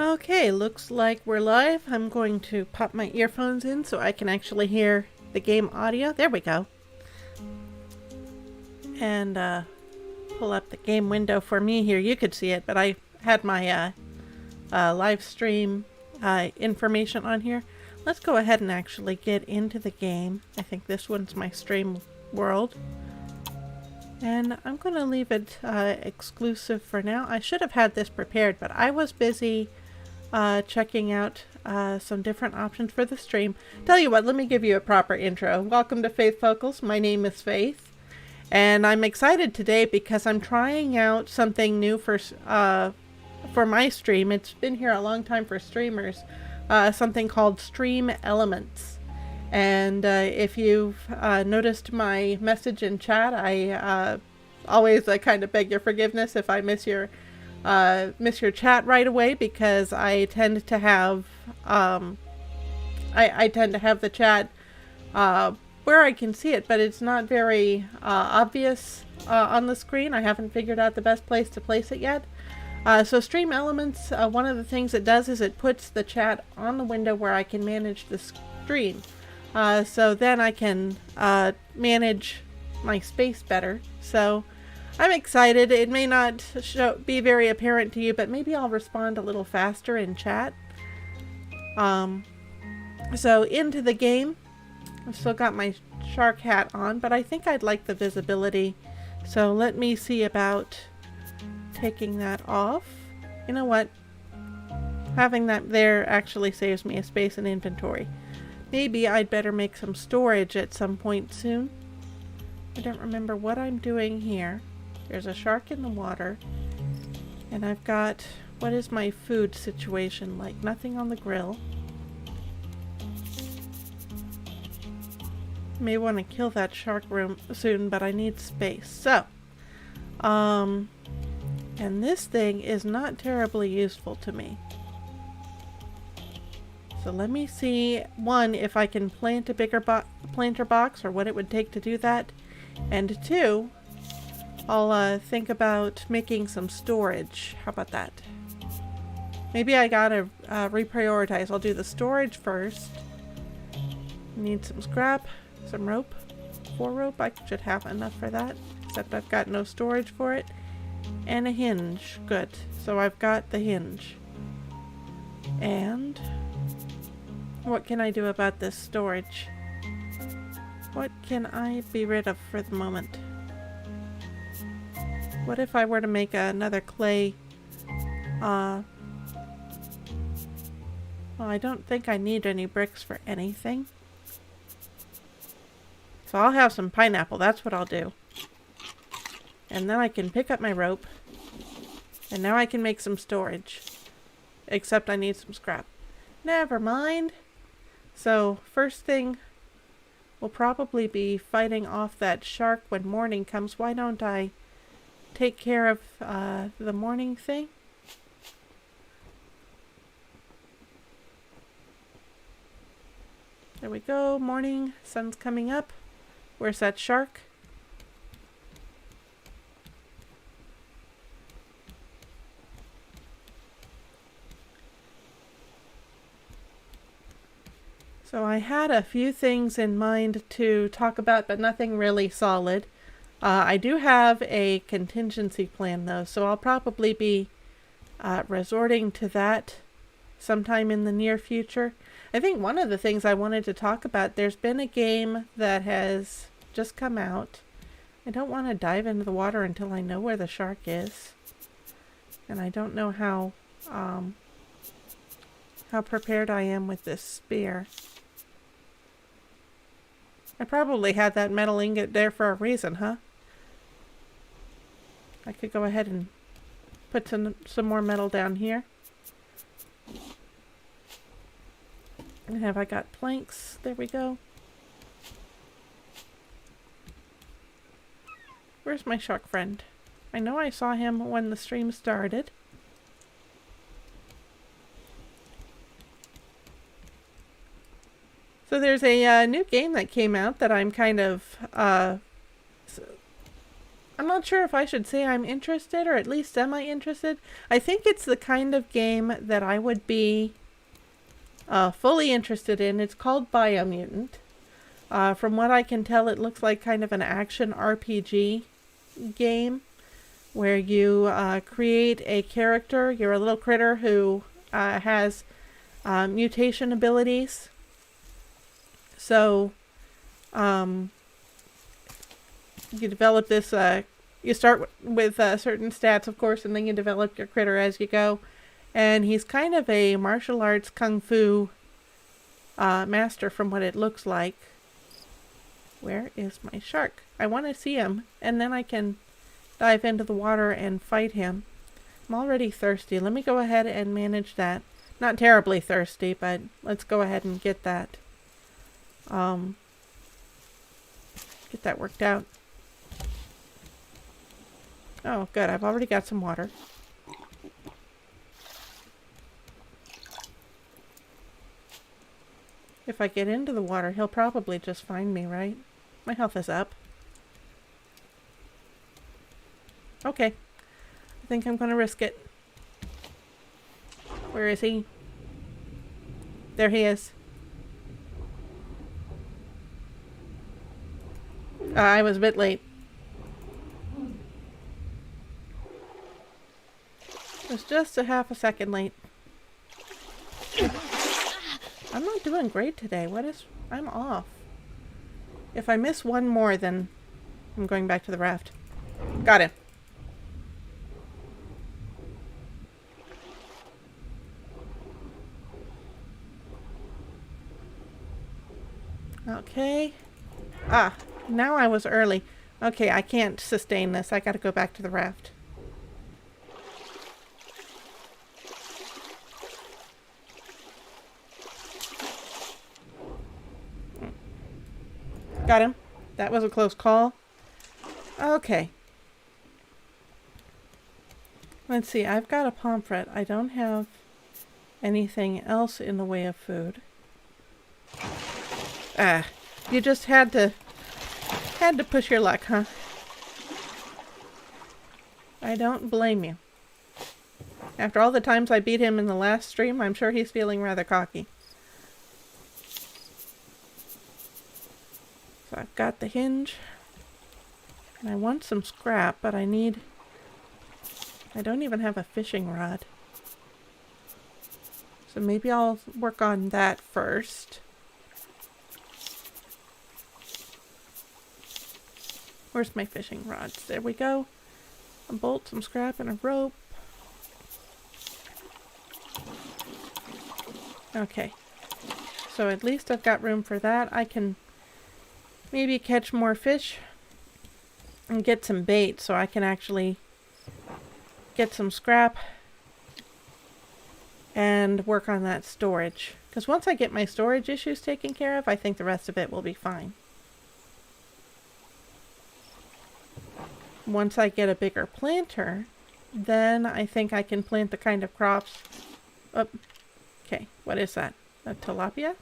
Okay, looks like we're live. I'm going to pop my earphones in so I can actually hear the game audio. There we go. And pull up the game window for me here. You could see it, but I had my live stream information on here. Let's go ahead and actually get into the game. I think this one's my stream world. And I'm going to leave it exclusive for now. I should have had this prepared, but I was busy checking out some different options for the stream. Tell you what, let me give you a proper intro. Welcome to FaithFocals. My name is Faith, and I'm excited today because I'm trying out something new for my stream. It's been here a long time for streamers. Something called Stream Elements. And if you've noticed my message in chat, I always kind of beg your forgiveness if I miss your chat right away, because I tend to have I tend to have the chat where I can see it, but it's not very obvious on the screen. I haven't figured out the best place to place it yet. So Stream Elements, one of the things it does is it puts the chat on the window where I can manage the stream. So then I can manage my space better. So I'm excited. It may not be very apparent to you, but maybe I'll respond a little faster in chat. So into the game. I've still got my shark hat on, but I think I'd like the visibility. So let me see about taking that off. You know what? Having that there actually saves me a space in inventory. Maybe I'd better make some storage at some point soon. I don't remember what I'm doing here. There's a shark in the water. And I've got... What is my food situation like? Nothing on the grill. May want to kill that shark soon, but I need space. So, and this thing is not terribly useful to me. So let me see, one, if I can plant a bigger planter box, or what it would take to do that. And two, I'll think about making some storage. How about that? Maybe I gotta reprioritize. I'll do the storage first. Need some scrap, some rope. 4 rope, I should have enough for that. Except I've got no storage for it. And a hinge. Good. So I've got the hinge. And... what can I do about this storage? What can I be rid of for the moment? What if I were to make another clay? Well, I don't think I need any bricks for anything. So I'll have some pineapple. That's what I'll do. And then I can pick up my rope. And now I can make some storage. Except I need some scrap. Never mind. So, first thing, we'll probably be fighting off that shark when morning comes. Why don't I take care of the morning thing? There we go. Morning. Sun's coming up. Where's that shark? So I had a few things in mind to talk about, but nothing really solid. I do have a contingency plan though, so I'll probably be resorting to that sometime in the near future. I think one of the things I wanted to talk about, there's been a game that has just come out. I don't want to dive into the water until I know where the shark is. And I don't know how prepared I am with this spear. I probably had that metal ingot there for a reason, huh? I could go ahead and put some more metal down here. And have I got planks? There we go. Where's my shark friend? I know I saw him when the stream started. So there's a new game that came out that I'm kind of I'm not sure if I should say I'm interested or at least semi-interested. I think it's the kind of game that I would be fully interested in. It's called Biomutant. From what I can tell, it looks like kind of an action RPG game where you create a character. You're a little critter who has mutation abilities. So you develop this, you start with certain stats, of course, and then you develop your critter as you go. And he's kind of a martial arts kung fu master from what it looks like. Where is my shark? I want to see him, and then I can dive into the water and fight him. I'm already thirsty. Let me go ahead and manage that. Not terribly thirsty, but let's go ahead and get that. Get that worked out. Oh, good. I've already got some water. If I get into the water, he'll probably just find me, right? My health is up. Okay. I think I'm gonna risk it. Where is he? There he is. I was a bit late. It was just a half a second late. I'm not doing great today. I'm off. If I miss one more, then I'm going back to the raft. Got it. Okay. Ah, now I was early. Okay, I can't sustain this. I gotta go back to the raft. Got him. That was a close call. Okay. Let's see. I've got a pomfret. I don't have anything else in the way of food. Ah, you just had to push your luck, huh? I don't blame you. After all the times I beat him in the last stream, I'm sure he's feeling rather cocky. So I've got the hinge. And I want some scrap, but I don't even have a fishing rod. So maybe I'll work on that first. Where's my fishing rods? There we go. A bolt, some scrap, and a rope. Okay. So at least I've got room for that. I can maybe catch more fish and get some bait so I can actually get some scrap and work on that storage. Because once I get my storage issues taken care of, I think the rest of it will be fine. Once I get a bigger planter, then I think I can plant the kind of crops. Oh, okay, what is that? A tilapia?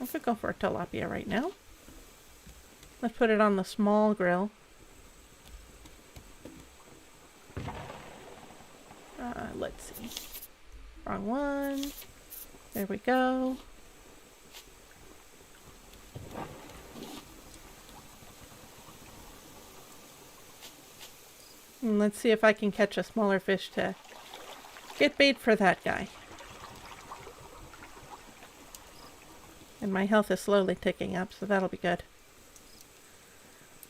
I could go for a tilapia right now. Let's put it on the small grill. Let's see. Wrong one. There we go. And let's see if I can catch a smaller fish to get bait for that guy. And my health is slowly ticking up, so that'll be good.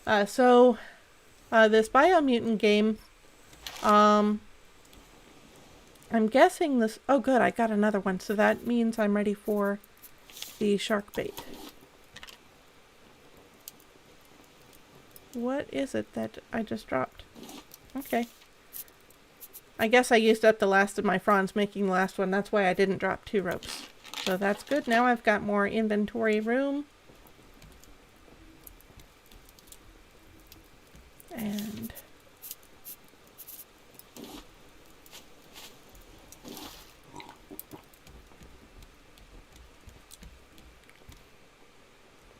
This Biomutant game, I'm guessing this... Oh good, I got another one, so that means I'm ready for the shark bait. What is it that I just dropped? Okay. I guess I used up the last of my fronds making the last one. That's why I didn't drop 2 ropes. So that's good. Now I've got more inventory room. And...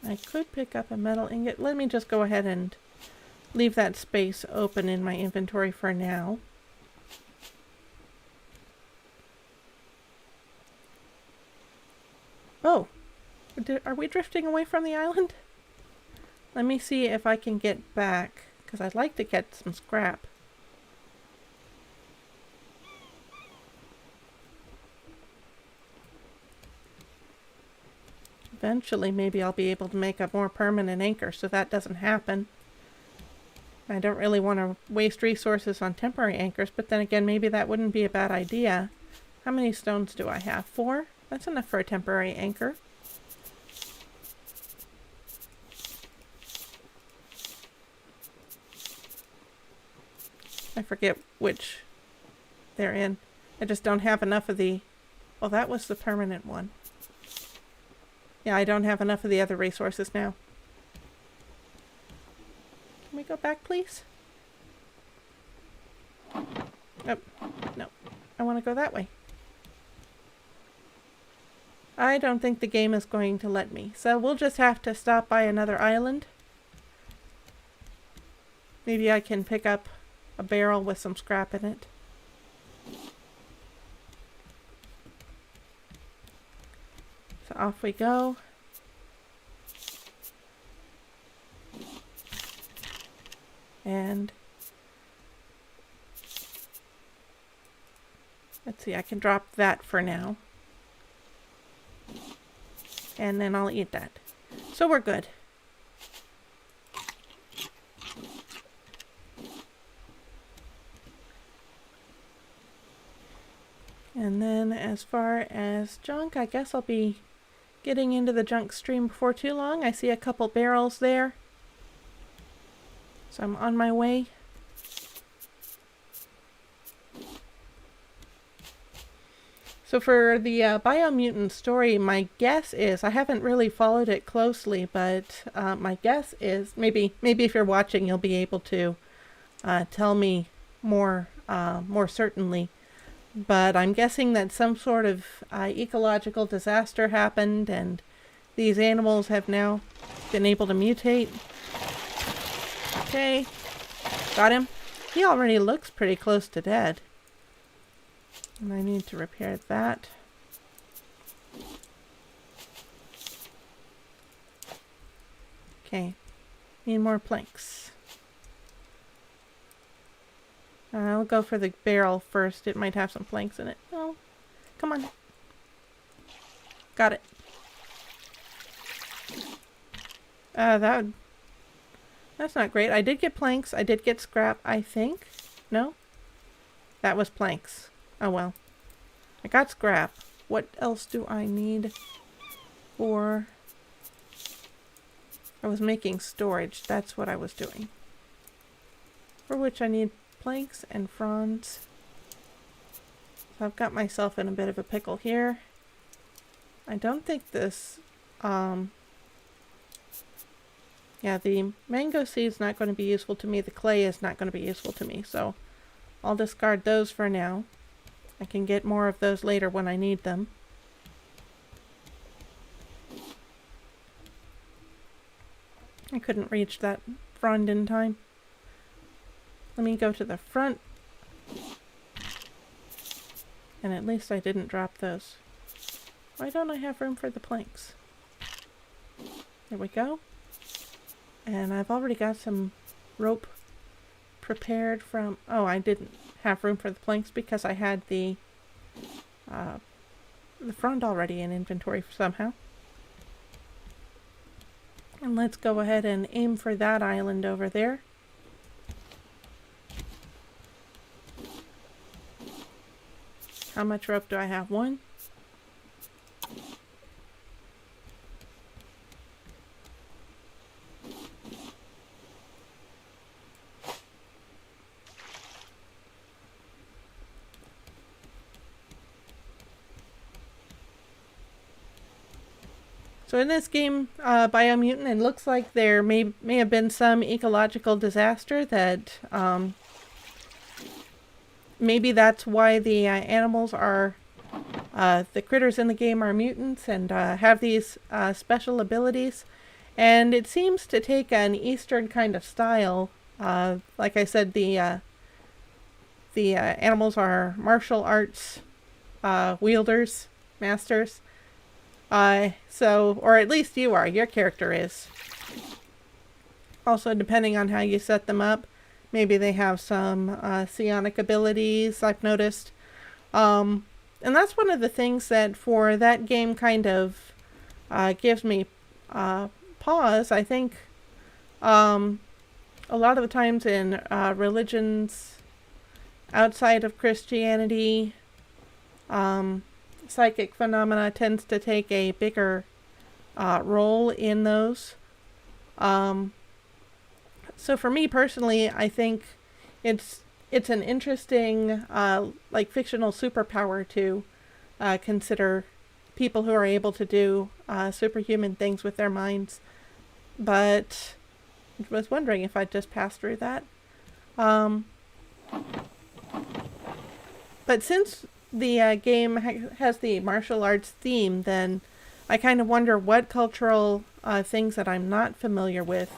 I could pick up a metal ingot. Let me just go ahead and leave that space open in my inventory for now. Oh, are we drifting away from the island? Let me see if I can get back, because I'd like to get some scrap. Eventually, maybe I'll be able to make a more permanent anchor so that doesn't happen. I don't really want to waste resources on temporary anchors, but then again, maybe that wouldn't be a bad idea. How many stones do I have? 4? That's enough for a temporary anchor. I forget which they're in. I just don't have enough of the... Oh, that was the permanent one. Yeah, I don't have enough of the other resources now. Can we go back, please? Oh, no. I want to go that way. I don't think the game is going to let me. So we'll just have to stop by another island. Maybe I can pick up a barrel with some scrap in it. So off we go. And let's see, I can drop that for now. And then I'll eat that. So we're good. And then as far as junk, I guess I'll be getting into the junk stream before too long. I see a couple barrels there. So I'm on my way. So for the Biomutant story, my guess is, I haven't really followed it closely, but my guess is, maybe if you're watching, you'll be able to tell me more certainly. But I'm guessing that some sort of ecological disaster happened, and these animals have now been able to mutate. Okay, got him. He already looks pretty close to dead. And I need to repair that. Okay, need more planks. I'll go for the barrel first. It might have some planks in it. Oh, come on. Got it. That's not great. I did get planks. I did get scrap, I think. No? That was planks. Oh well. I got scrap. What else do I need for... I was making storage. That's what I was doing. For which I need planks and fronds. So I've got myself in a bit of a pickle here. I don't think this... Yeah, the mango seed's not going to be useful to me. The clay is not going to be useful to me. So I'll discard those for now. I can get more of those later when I need them. I couldn't reach that frond in time. Let me go to the front. And at least I didn't drop those. Why don't I have room for the planks? There we go. And I've already got some rope prepared from... Oh, I didn't have room for the planks because I had the frond already in inventory somehow. And let's go ahead and aim for that island over there. How much rope do I have? 1? So in this game, Biomutant, it looks like there may have been some ecological disaster that maybe that's why the animals are, the critters in the game are mutants and have these special abilities. And it seems to take an Eastern kind of style Like I said, the animals are martial arts wielders, masters. Or at least you are. Your character is. Also, depending on how you set them up, maybe they have some psionic abilities, I've noticed. And that's one of the things that for that game kind of gives me pause. I think a lot of the times in religions outside of Christianity, psychic phenomena tends to take a bigger role in those. So for me personally, I think it's an interesting like fictional superpower to consider people who are able to do superhuman things with their minds. But I was wondering if I'd just pass through that. But since the game has the martial arts theme, then I kind of wonder what cultural things that I'm not familiar with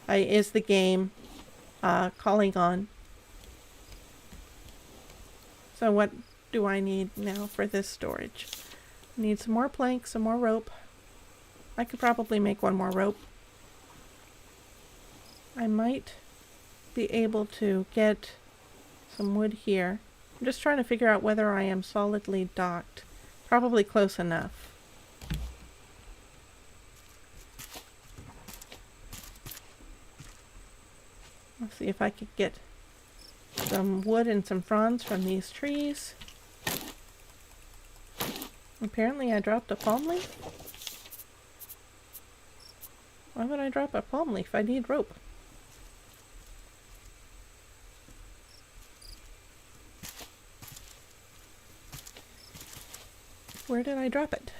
is the game calling on. So what do I need now for this storage? I need some more planks, some more rope. I could probably make one more rope. I might be able to get some wood here. I'm just trying to figure out whether I am solidly docked. Probably close enough. Let's see if I could get some wood and some fronds from these trees. Apparently I dropped a palm leaf. Why would I drop a palm leaf? I need rope. Where did I drop it?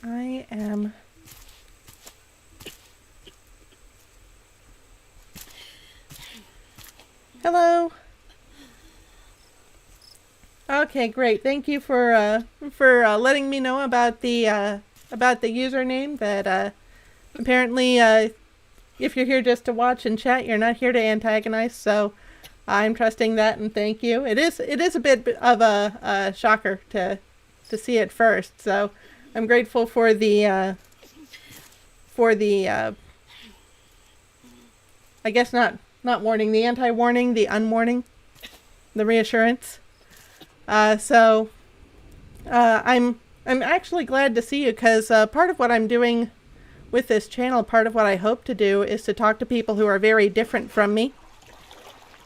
I am Hello. Okay, great. Thank you for letting me know about the username. That apparently, if you're here just to watch and chat, you're not here to antagonize. So I'm trusting that, and thank you. It is a bit of a shocker to see it first. So I'm grateful for the I guess not warning, the anti-warning, the unwarning, the reassurance. I'm actually glad to see you, because part of what I'm doing with this channel, part of what I hope to do, is to talk to people who are very different from me.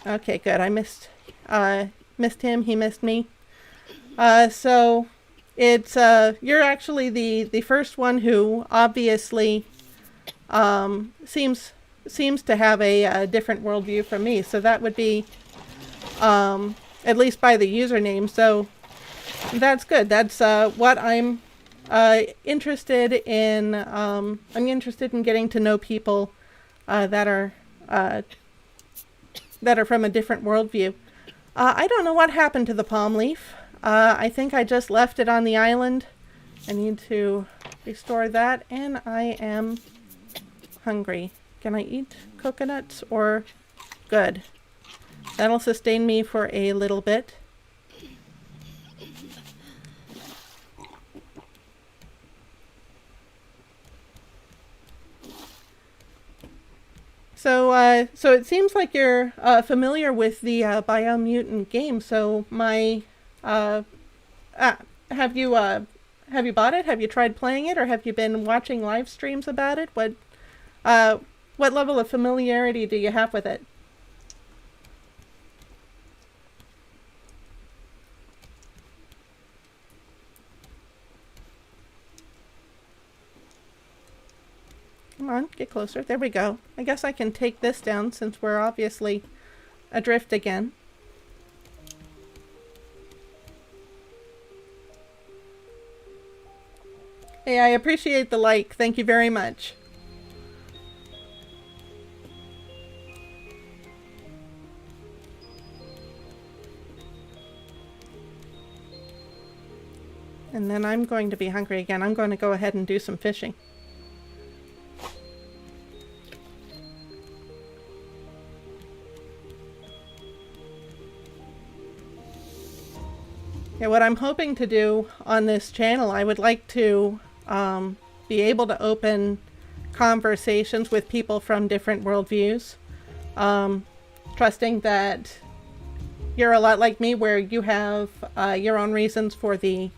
Okay, good. I missed him. He missed me. So it's you're actually the first one who obviously seems to have a different worldview from me. So that would be at least by the username. So that's good. That's what I'm interested in. I'm interested in getting to know people that are from a different worldview. I don't know what happened to the palm leaf. I think I just left it on the island. I need to restore that, and I am hungry. Can I eat coconuts or... Good. That'll sustain me for a little bit. So it seems like you're familiar with the Biomutant game. So have you bought it? Have you tried playing it, or have you been watching live streams about it? What level of familiarity do you have with it? Come on, get closer. There we go. I guess I can take this down since we're obviously adrift again. Hey, I appreciate the like. Thank you very much. And then I'm going to be hungry again. I'm going to go ahead and do some fishing. Yeah, what I'm hoping to do on this channel, I would like to be able to open conversations with people from different worldviews, trusting that you're a lot like me, where you have your own reasons for the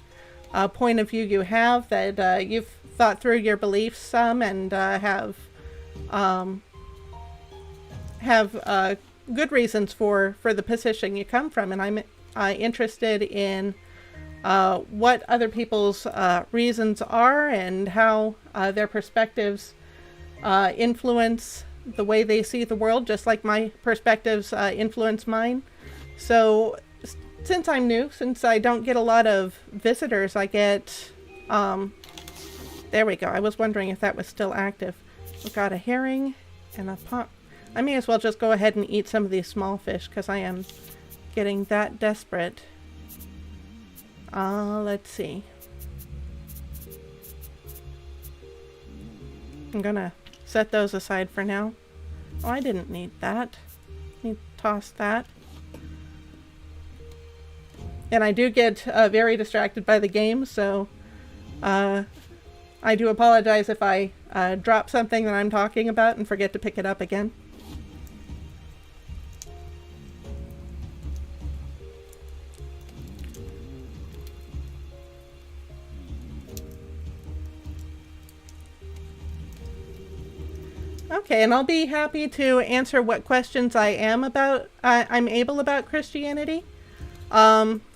point of view you have, that you've thought through your beliefs some, and have good reasons for the position you come from. And I'm interested in what other people's reasons are, and how their perspectives influence the way they see the world, just like my perspectives influence mine. So since I'm new, since I don't get a lot of visitors, I get there we go. I was wondering if that was still active. We've got a herring and a pond. I may as well just go ahead and eat some of these small fish, because I am getting that desperate. Let's see. I'm gonna set those aside for now. Oh, I didn't need that. Let me toss that. And I do get very distracted by the game, so I do apologize if I drop something that I'm talking about and forget to pick it up again. Okay, and I'll be happy to answer what questions I'm able about Christianity.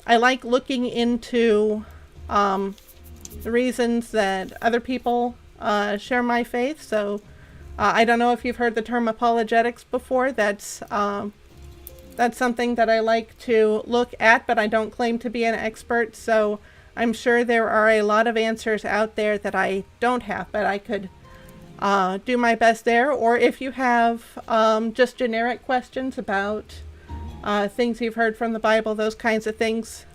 I like looking into the reasons that other people share my faith. So I don't know if you've heard the term apologetics before. That's something that I like to look at, but I don't claim to be an expert. So I'm sure there are a lot of answers out there that I don't have, but I could do my best there. Or if you have just generic questions about things you've heard from the Bible, those kinds of things,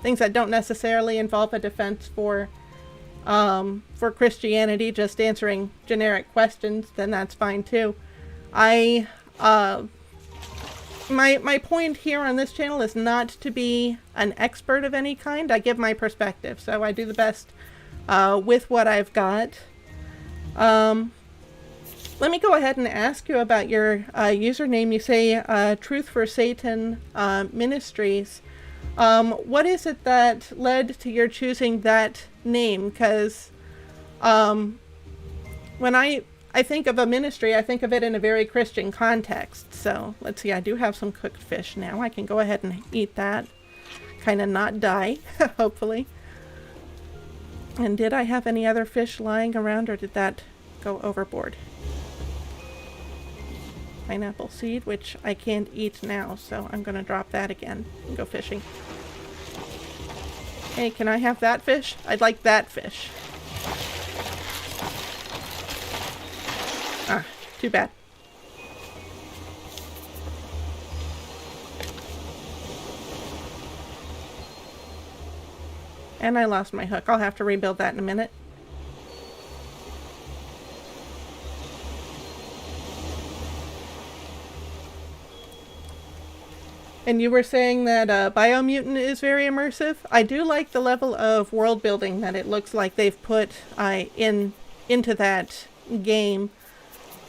things that don't necessarily involve a defense for Christianity, just answering generic questions, then that's fine too. My point here on this channel is not to be an expert of any kind. I give my perspective, so I do the best with what I've got. Let me go ahead and ask you about your username. You say Truth for Satan Ministries. What is it that led to your choosing that name? Because when I think of a ministry, I think of it in a very Christian context. So let's see, I do have some cooked fish now. I can go ahead and eat that. Kind of not die, hopefully. And did I have any other fish lying around, or did that go overboard? Pineapple seed, which I can't eat now, so I'm going to drop that again and go fishing. Hey, can I have that fish? I'd like that fish. Ah, too bad. And I lost my hook. I'll have to rebuild that in a minute. And you were saying that Biomutant is very immersive. I do like the level of world building that it looks like they've put into that game.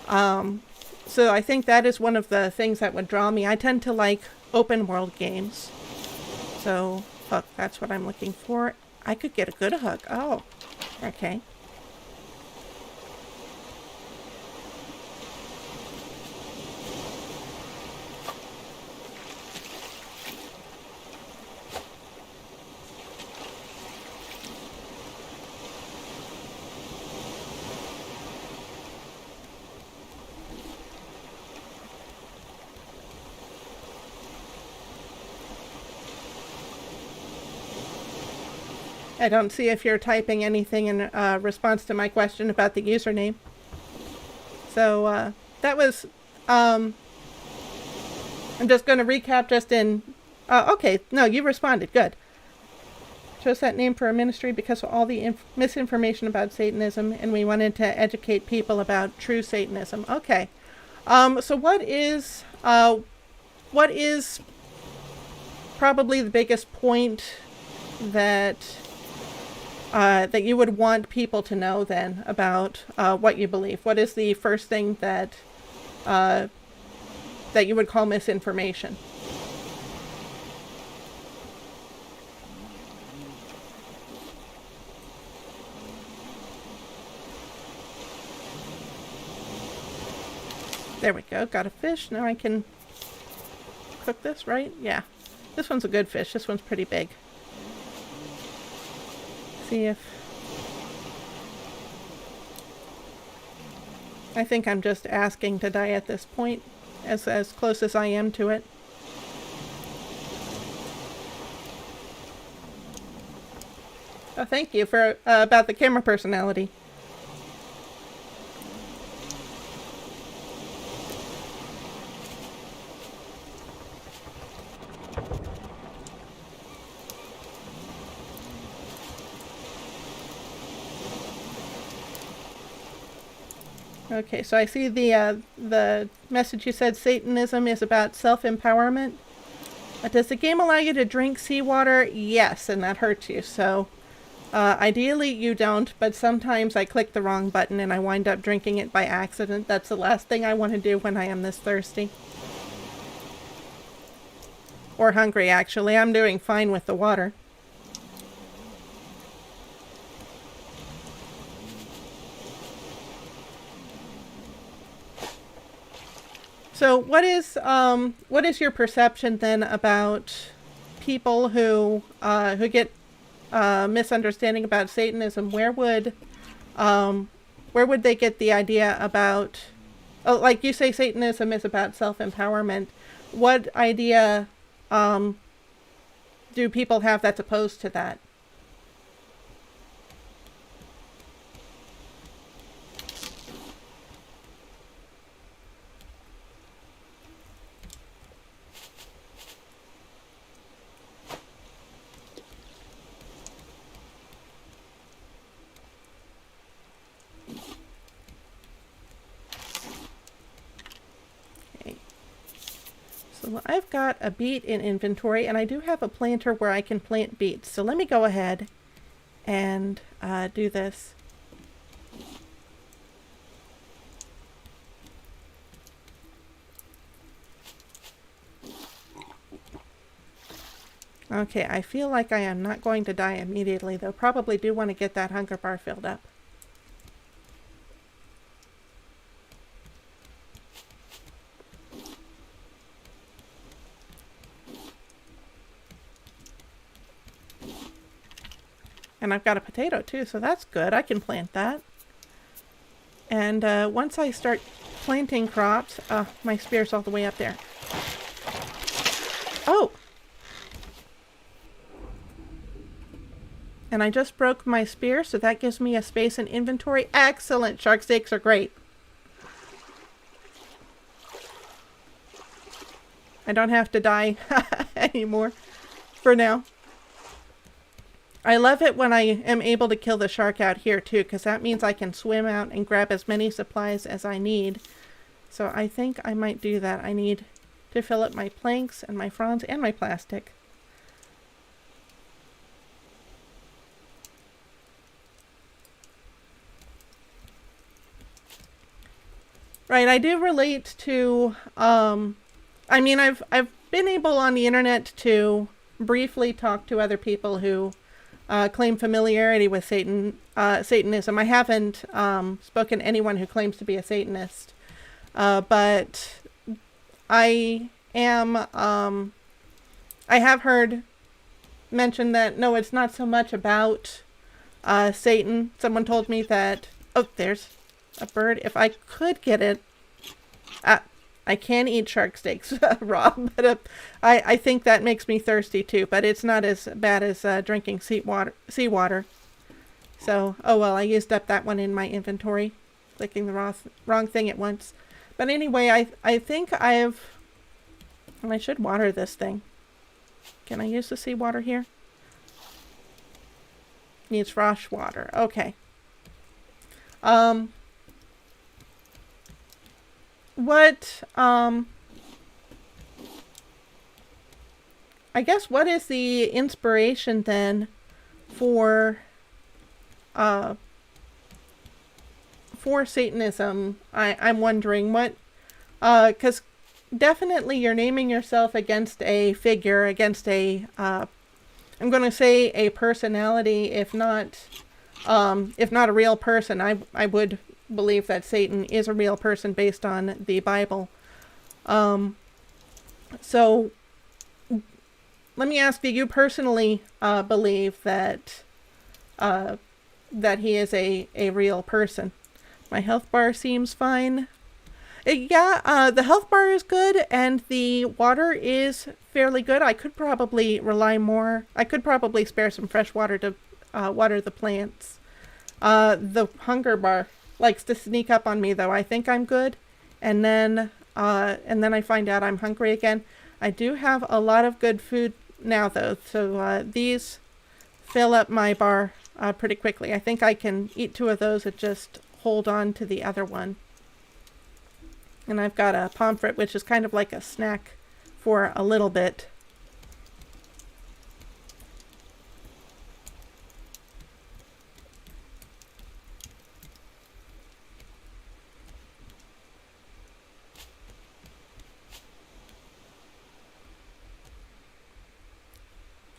So I think that is one of the things that would draw me. I tend to like open world games. So, hook, that's what I'm looking for. I could get a good hook. Oh, okay. I don't see if you're typing anything in response to my question about the username. So that was, I'm just going to recap just in, okay, no, you responded, good. chose that name for a ministry because of all the misinformation about Satanism, and we wanted to educate people about true Satanism. Okay. So what is probably the biggest point that that you would want people to know then about what you believe? What is the first thing that that you would call misinformation? There we go, got a fish. Now I can cook this, right? Yeah. This one's a good fish. This one's pretty big. See if... I think I'm just asking to die at this point, as close as I am to it. Oh, thank you for about the camera personality. Okay, so I see the message you said Satanism is about self-empowerment. Does the game allow you to drink seawater? Yes, and that hurts you. So ideally you don't, but sometimes I click the wrong button and I wind up drinking it by accident. That's the last thing I want to do when I am this thirsty. Or hungry, actually. I'm doing fine with the water. So what is your perception then about people who get misunderstanding about Satanism? Where would they get the idea about, oh, like you say Satanism is about self-empowerment. What idea do people have that's opposed to that? So I've got a beet in inventory, and I do have a planter where I can plant beets. So let me go ahead and do this. Okay, I feel like I am not going to die immediately, though. Probably do want to get that hunger bar filled up. And I've got a potato too, so that's good. I can plant that. And once I start planting crops, my spear's all the way up there. Oh! And I just broke my spear, so that gives me a space in inventory. Excellent! Shark steaks are great. I don't have to die anymore for now. I love it when I am able to kill the shark out here too, because that means I can swim out and grab as many supplies as I need. So I think I might do that. I need to fill up my planks and my fronds and my plastic. Right, I do relate to, I mean, I've been able on the internet to briefly talk to other people who claim familiarity with Satanism. I haven't spoken to anyone who claims to be a Satanist, but I am, I have heard mention that, no, it's not so much about Satan. Someone told me that, oh, there's a bird. If I could get it, I can eat shark steaks raw, but I think that makes me thirsty too, but it's not as bad as drinking seawater. So, oh well, I used up that one in my inventory, clicking the wrong thing at once. But anyway, I think and I should water this thing. Can I use the seawater here? Needs fresh water. Okay. What, I guess what is the inspiration then for Satanism? I'm wondering what, because definitely you're naming yourself against a figure, against a, I'm going to say a personality, if not a real person. I would believe that Satan is a real person based on the Bible. So let me ask, do you personally believe that he is a real person? My health bar seems fine. Yeah, the health bar is good, and the water is fairly good. I could probably rely more. I could probably spare some fresh water to water the plants. The hunger bar likes to sneak up on me, though. I think I'm good, and then I find out I'm hungry again. I do have a lot of good food now, though, so these fill up my bar pretty quickly. I think I can eat 2 of those and just hold on to the other one. And I've got a pomfret, which is kind of like a snack for a little bit.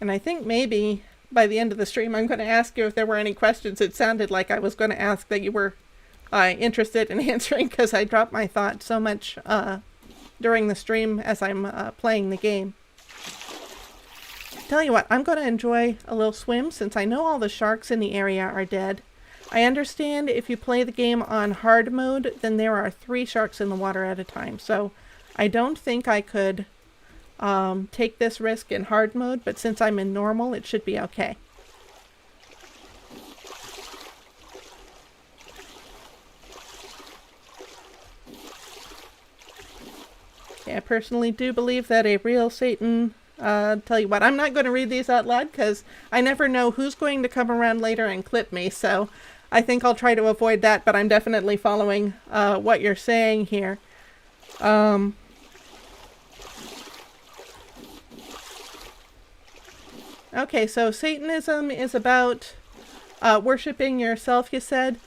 And I think maybe by the end of the stream, I'm going to ask you if there were any questions. It sounded like I was going to ask that you were interested in answering, because I dropped my thought so much during the stream as I'm playing the game. Tell you what, I'm going to enjoy a little swim since I know all the sharks in the area are dead. I understand if you play the game on hard mode, then there are 3 sharks in the water at a time. So I don't think I could take this risk in hard mode, but since I'm in normal, it should be okay. I personally do believe that a real Satan, tell you what, I'm not going to read these out loud because I never know who's going to come around later and clip me, so I think I'll try to avoid that, but I'm definitely following what you're saying here. Okay, so Satanism is about worshiping yourself, you said.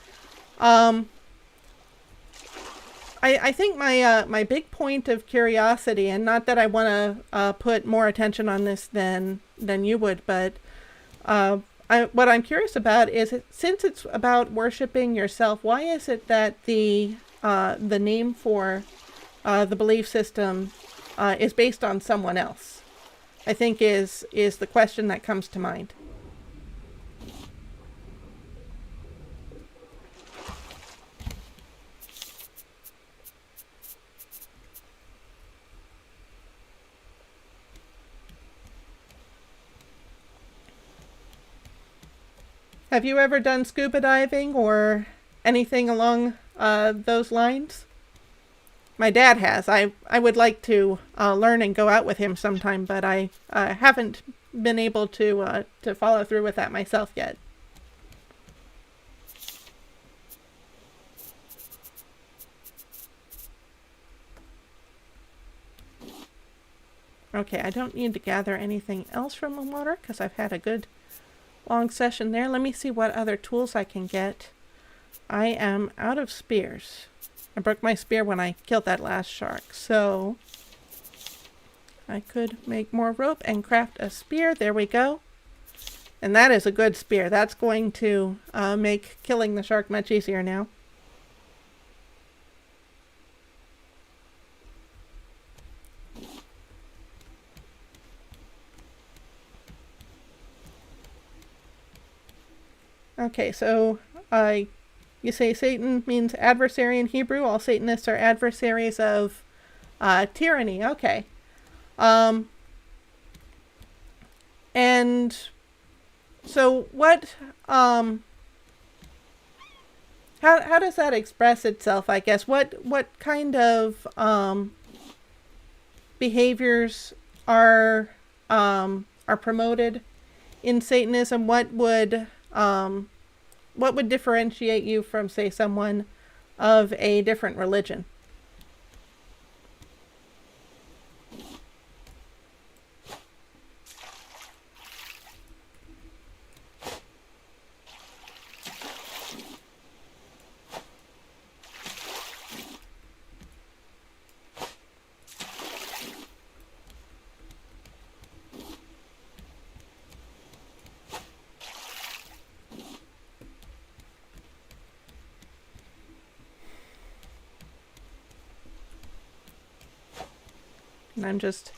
I think my big point of curiosity, and not that I want to put more attention on this than you would, but what I'm curious about is, since it's about worshiping yourself, why is it that the name for the belief system is based on someone else? I think is the question that comes to mind. Have you ever done scuba diving or anything along those lines? My dad has. I would like to learn and go out with him sometime, but I haven't been able to follow through with that myself yet. Okay, I don't need to gather anything else from the water because I've had a good long session there. Let me see what other tools I can get. I am out of spears. I broke my spear when I killed that last shark, so I could make more rope and craft a spear. There we go. And that is a good spear. That's going to make killing the shark much easier now. Okay, so you say Satan means adversary in Hebrew. All Satanists are adversaries of tyranny. Okay. And so what, how does that express itself, I guess? What kind of behaviors are promoted in Satanism? What would what would differentiate you from, say, someone of a different religion? And I'm just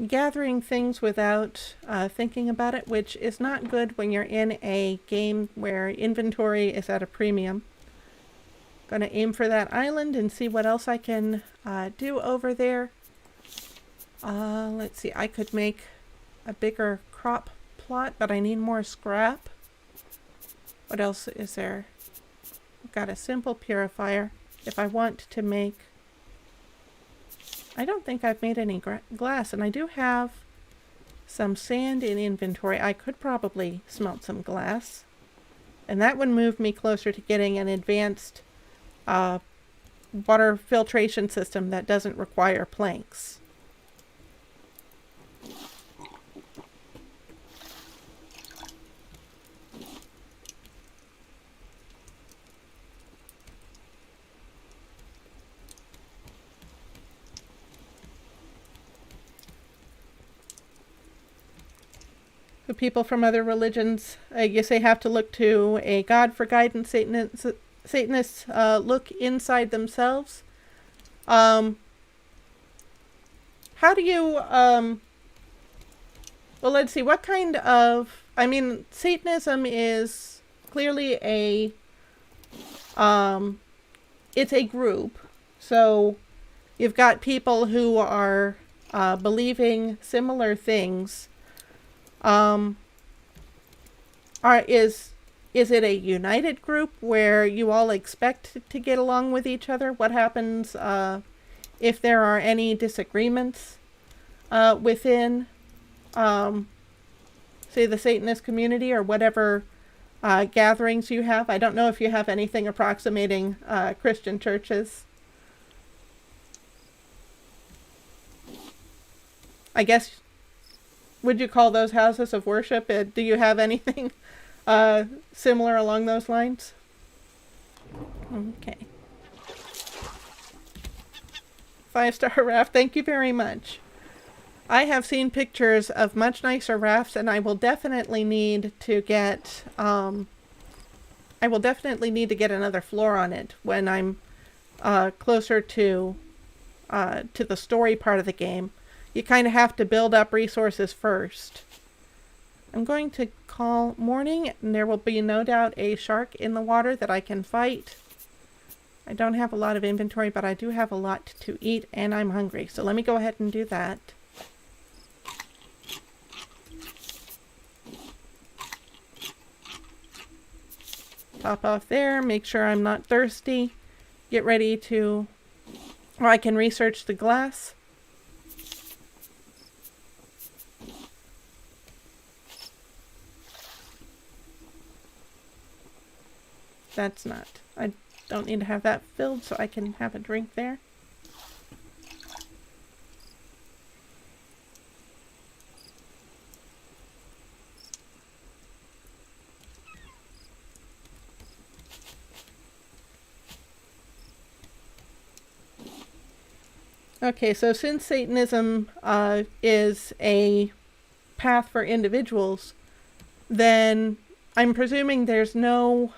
gathering things without thinking about it, which is not good when you're in a game where inventory is at a premium. Gonna aim for that island and see what else I can do over there. Let's see, I could make a bigger crop plot, but I need more scrap. What else is there? I've got a simple purifier. If I want to make... I don't think I've made any glass, and I do have some sand in inventory. I could probably smelt some glass, and that would move me closer to getting an advanced water filtration system that doesn't require planks. The people from other religions, I guess they have to look to a god for guidance. Satanists look inside themselves. How do you, well, let's see, what kind of, I mean, Satanism is clearly it's a group. So you've got people who are believing similar things. Is it a united group where you all expect to get along with each other? What happens if there are any disagreements within, say, the Satanist community or whatever gatherings you have? I don't know if you have anything approximating Christian churches. I guess... would you call those houses of worship? Do you have anything similar along those lines? Okay. 5-star raft, thank you very much. I have seen pictures of much nicer rafts, and I will definitely need to get another floor on it when I'm closer to the story part of the game. You kind of have to build up resources first. I'm going to call morning, and there will be no doubt a shark in the water that I can fight. I don't have a lot of inventory, but I do have a lot to eat, and I'm hungry. So let me go ahead and do that. Top off there, make sure I'm not thirsty. Get ready to... or I can research the glass. That's not... I don't need to have that filled, so I can have a drink there. Okay, so since Satanism is a path for individuals, then I'm presuming there's no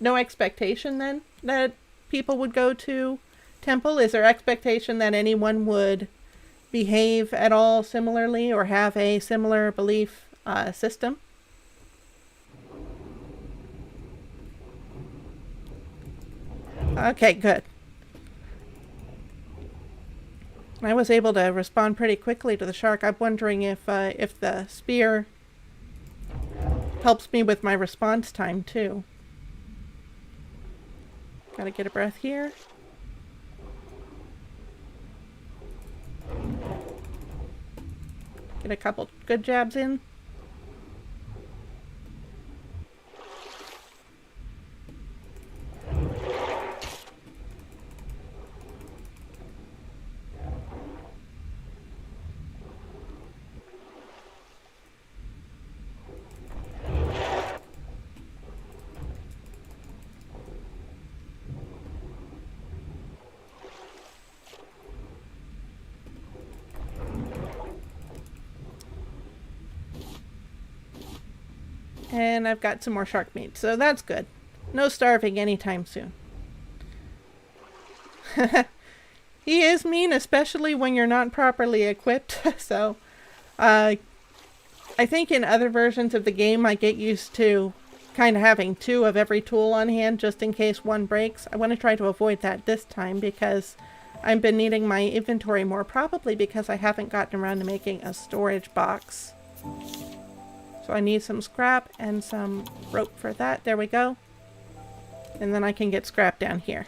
expectation then that people would go to temple. Is there expectation that anyone would behave at all similarly or have a similar belief system? Okay, good. I was able to respond pretty quickly to the shark. I'm wondering if the spear helps me with my response time too. Gotta get a breath here. Get a couple good jabs in. And I've got some more shark meat, so that's good. No starving anytime soon. He is mean, especially when you're not properly equipped. So, I think in other versions of the game I get used to kind of having 2 of every tool on hand just in case one breaks. I want to try to avoid that this time because I've been needing my inventory more, probably because I haven't gotten around to making a storage box. So I need some scrap and some rope for that. There we go. And then I can get scrap down here.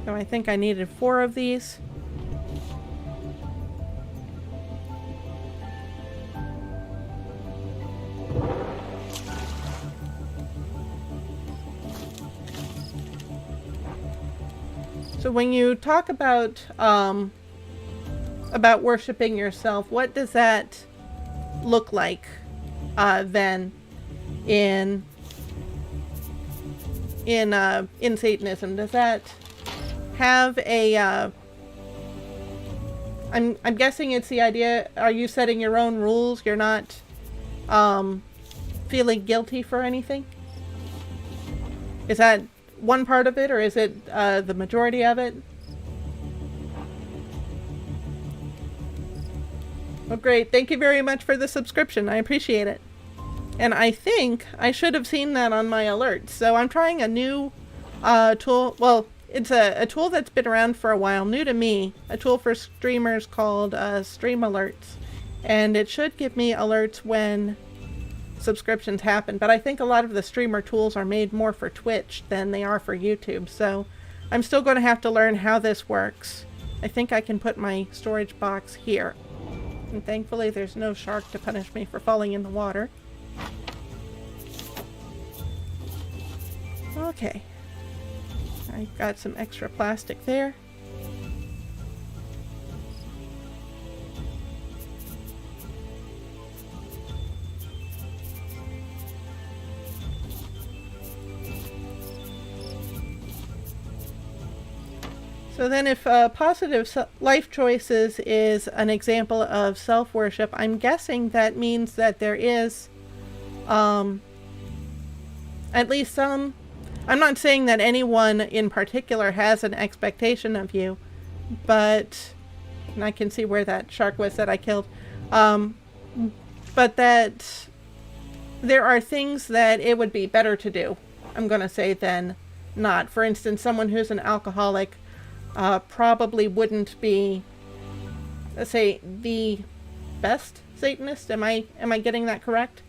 So I think I needed 4 of these. So when you talk about worshiping yourself, what does that look like then in Satanism? Does that have a I'm guessing it's the idea, are you setting your own rules? You're not feeling guilty for anything? Is that one part of it, or is it the majority of it? Well, great. Thank you very much for the subscription. I appreciate it. And I think I should have seen that on my alerts. So I'm trying a new tool. Well, it's a tool that's been around for a while, new to me. A tool for streamers called Stream Alerts. And it should give me alerts when subscriptions happen. But I think a lot of the streamer tools are made more for Twitch than they are for YouTube. So I'm still going to have to learn how this works. I think I can put my storage box here. And thankfully there's no shark to punish me for falling in the water. Okay. I've got some extra plastic there. So then if positive life choices is an example of self-worship, I'm guessing that means that there is at least some... I'm not saying that anyone in particular has an expectation of you, but... And I can see where that shark was that I killed. But that there are things that it would be better to do, I'm going to say, than not. For instance, someone who's an alcoholic probably wouldn't be, let's say, the best Satanist. Am I getting that correct?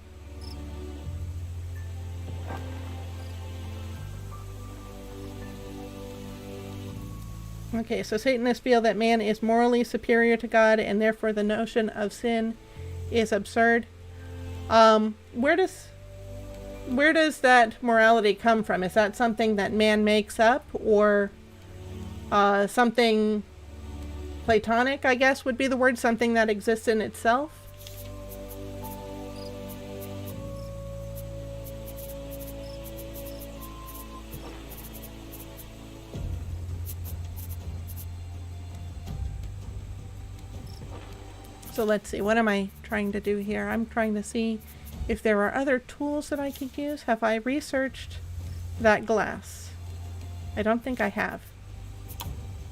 Okay, so Satanists feel that man is morally superior to God, and therefore the notion of sin is absurd. Where does that morality come from? Is that something that man makes up, or something Platonic, I guess would be the word, something that exists in itself? So let's see, what am I trying to do here? I'm trying to see if there are other tools that I could use. Have I researched that glass? I don't think I have.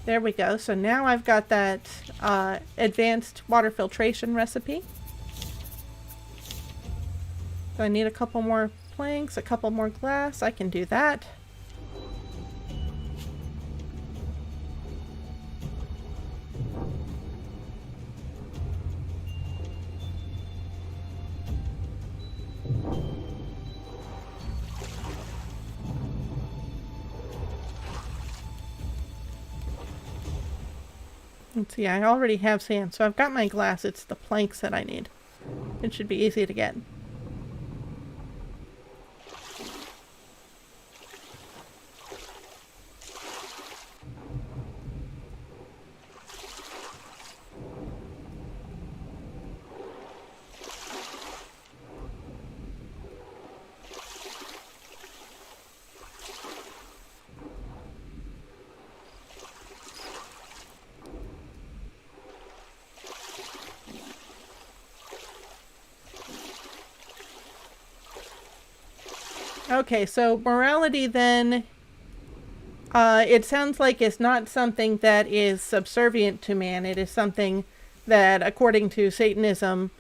There we go. So now I've got that advanced water filtration recipe. So I need a couple more planks, a couple more glass. I can do that. Let's see, I already have sand, so I've got my glass. It's the planks that I need. It should be easy to get. Okay, so morality then, it sounds like it's not something that is subservient to man. It is something that, according to Satanism,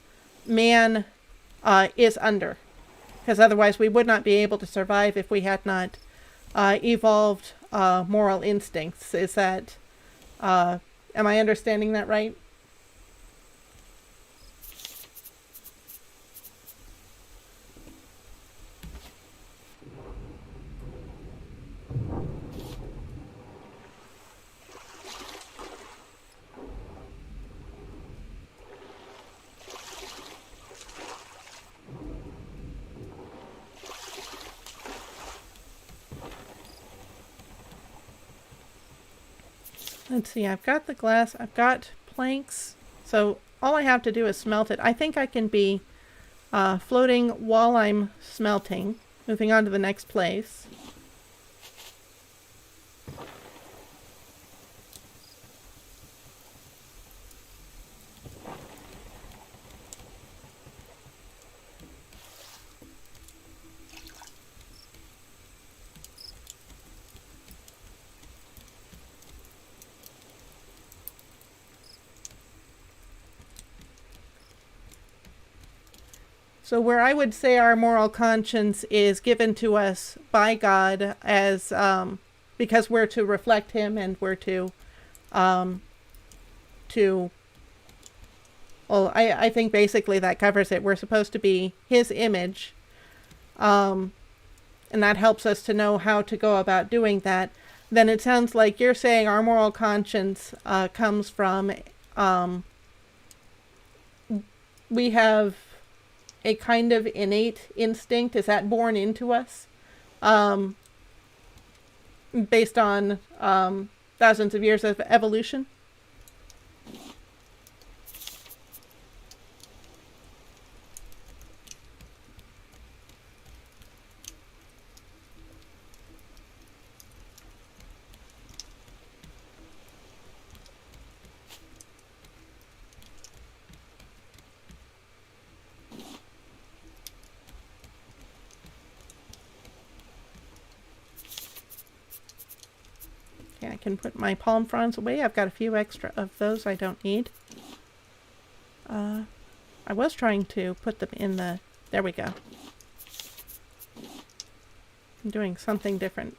man is under. Because otherwise we would not be able to survive if we had not evolved moral instincts. Is that, am I understanding that right? Let's see, I've got the glass, I've got planks, so all I have to do is smelt it. I think I can be floating while I'm smelting. Moving on to the next place. So where I would say our moral conscience is given to us by God as because we're to reflect Him and we're to well, I think basically that covers it. We're supposed to be His image, and that helps us to know how to go about doing that. Then it sounds like you're saying our moral conscience comes from we have a kind of innate instinct. Is that born into us based on thousands of years of evolution? Okay, I can put my palm fronds away. I've got a few extra of those I don't need. I was trying to put them in the... There we go. I'm doing something different.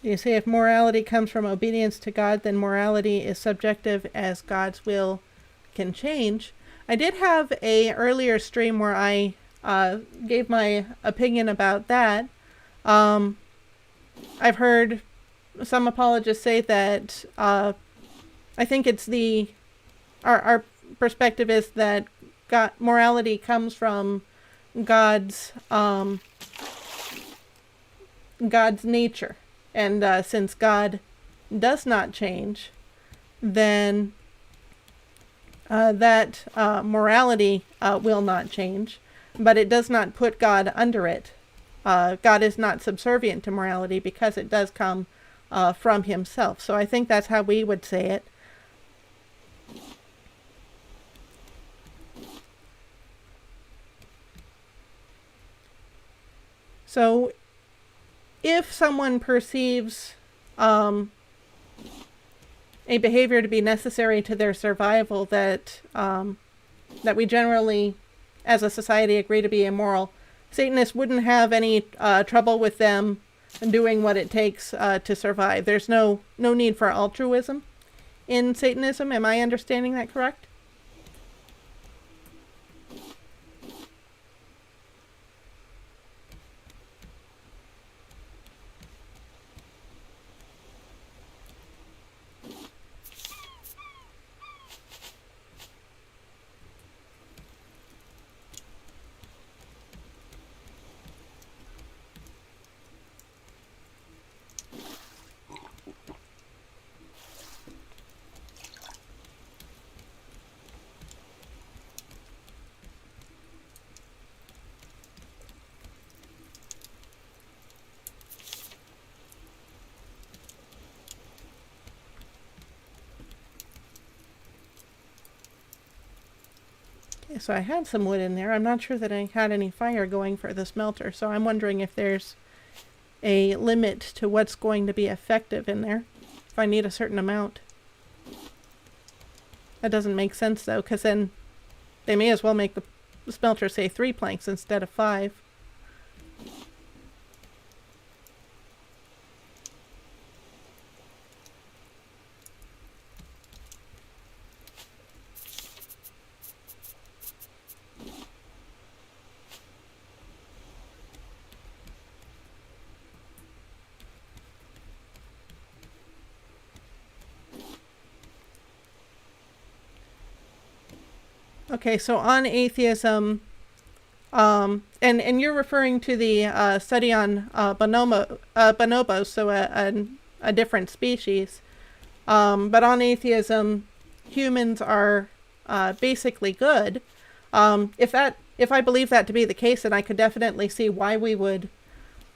You say if morality comes from obedience to God, then morality is subjective as God's will can change. I did have a earlier stream where I gave my opinion about that. I've heard some apologists say that I think it's our perspective is that God, morality comes from God's God's nature. And since God does not change, then that morality will not change, but it does not put God under it. God is not subservient to morality because it does come from Himself. So I think that's how we would say it. So if someone perceives a behavior to be necessary to their survival that that we generally, as a society, agree to be immoral, Satanists wouldn't have any trouble with them doing what it takes to survive. There's no need for altruism in Satanism. Am I understanding that correct? So I had some wood in there. I'm not sure that I had any fire going for the smelter, so I'm wondering if there's a limit to what's going to be effective in there, if I need a certain amount. That doesn't make sense, though, because then they may as well make the smelter say 3 planks instead of 5. Okay, so on atheism, and you're referring to the study on bonobos, so a different species. But on atheism, humans are basically good. If I believe that to be the case, then I could definitely see why we would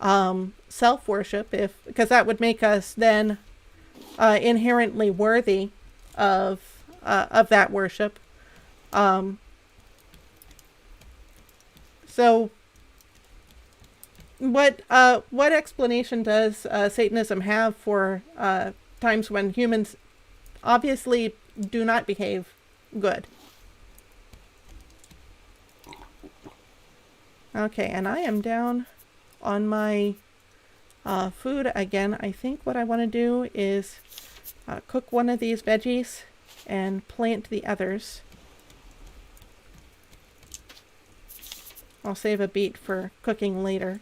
self-worship, because that would make us then inherently worthy of that worship. So what explanation does Satanism have for times when humans obviously do not behave good? Okay, and I am down on my food again. I think what I want to do is cook one of these veggies and plant the others. I'll save a beet for cooking later.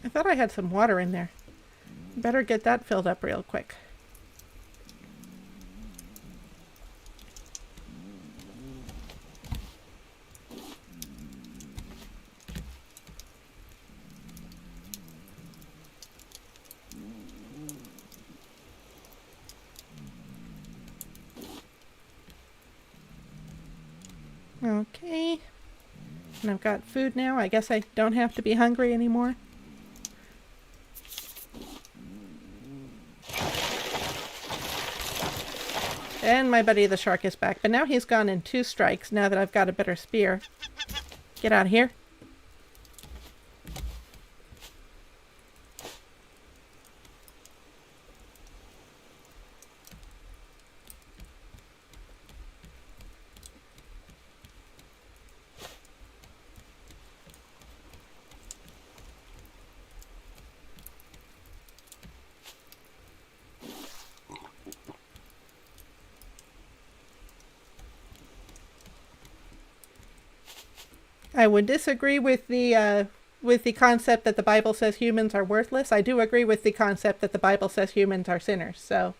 I thought I had some water in there. Better get that filled up real quick. Okay. And I've got food now. I guess I don't have to be hungry anymore. And my buddy the shark is back. But now he's gone in 2 strikes now that I've got a better spear. Get out of here. I would disagree with the concept that the Bible says humans are worthless. I do agree with the concept that the Bible says humans are sinners. So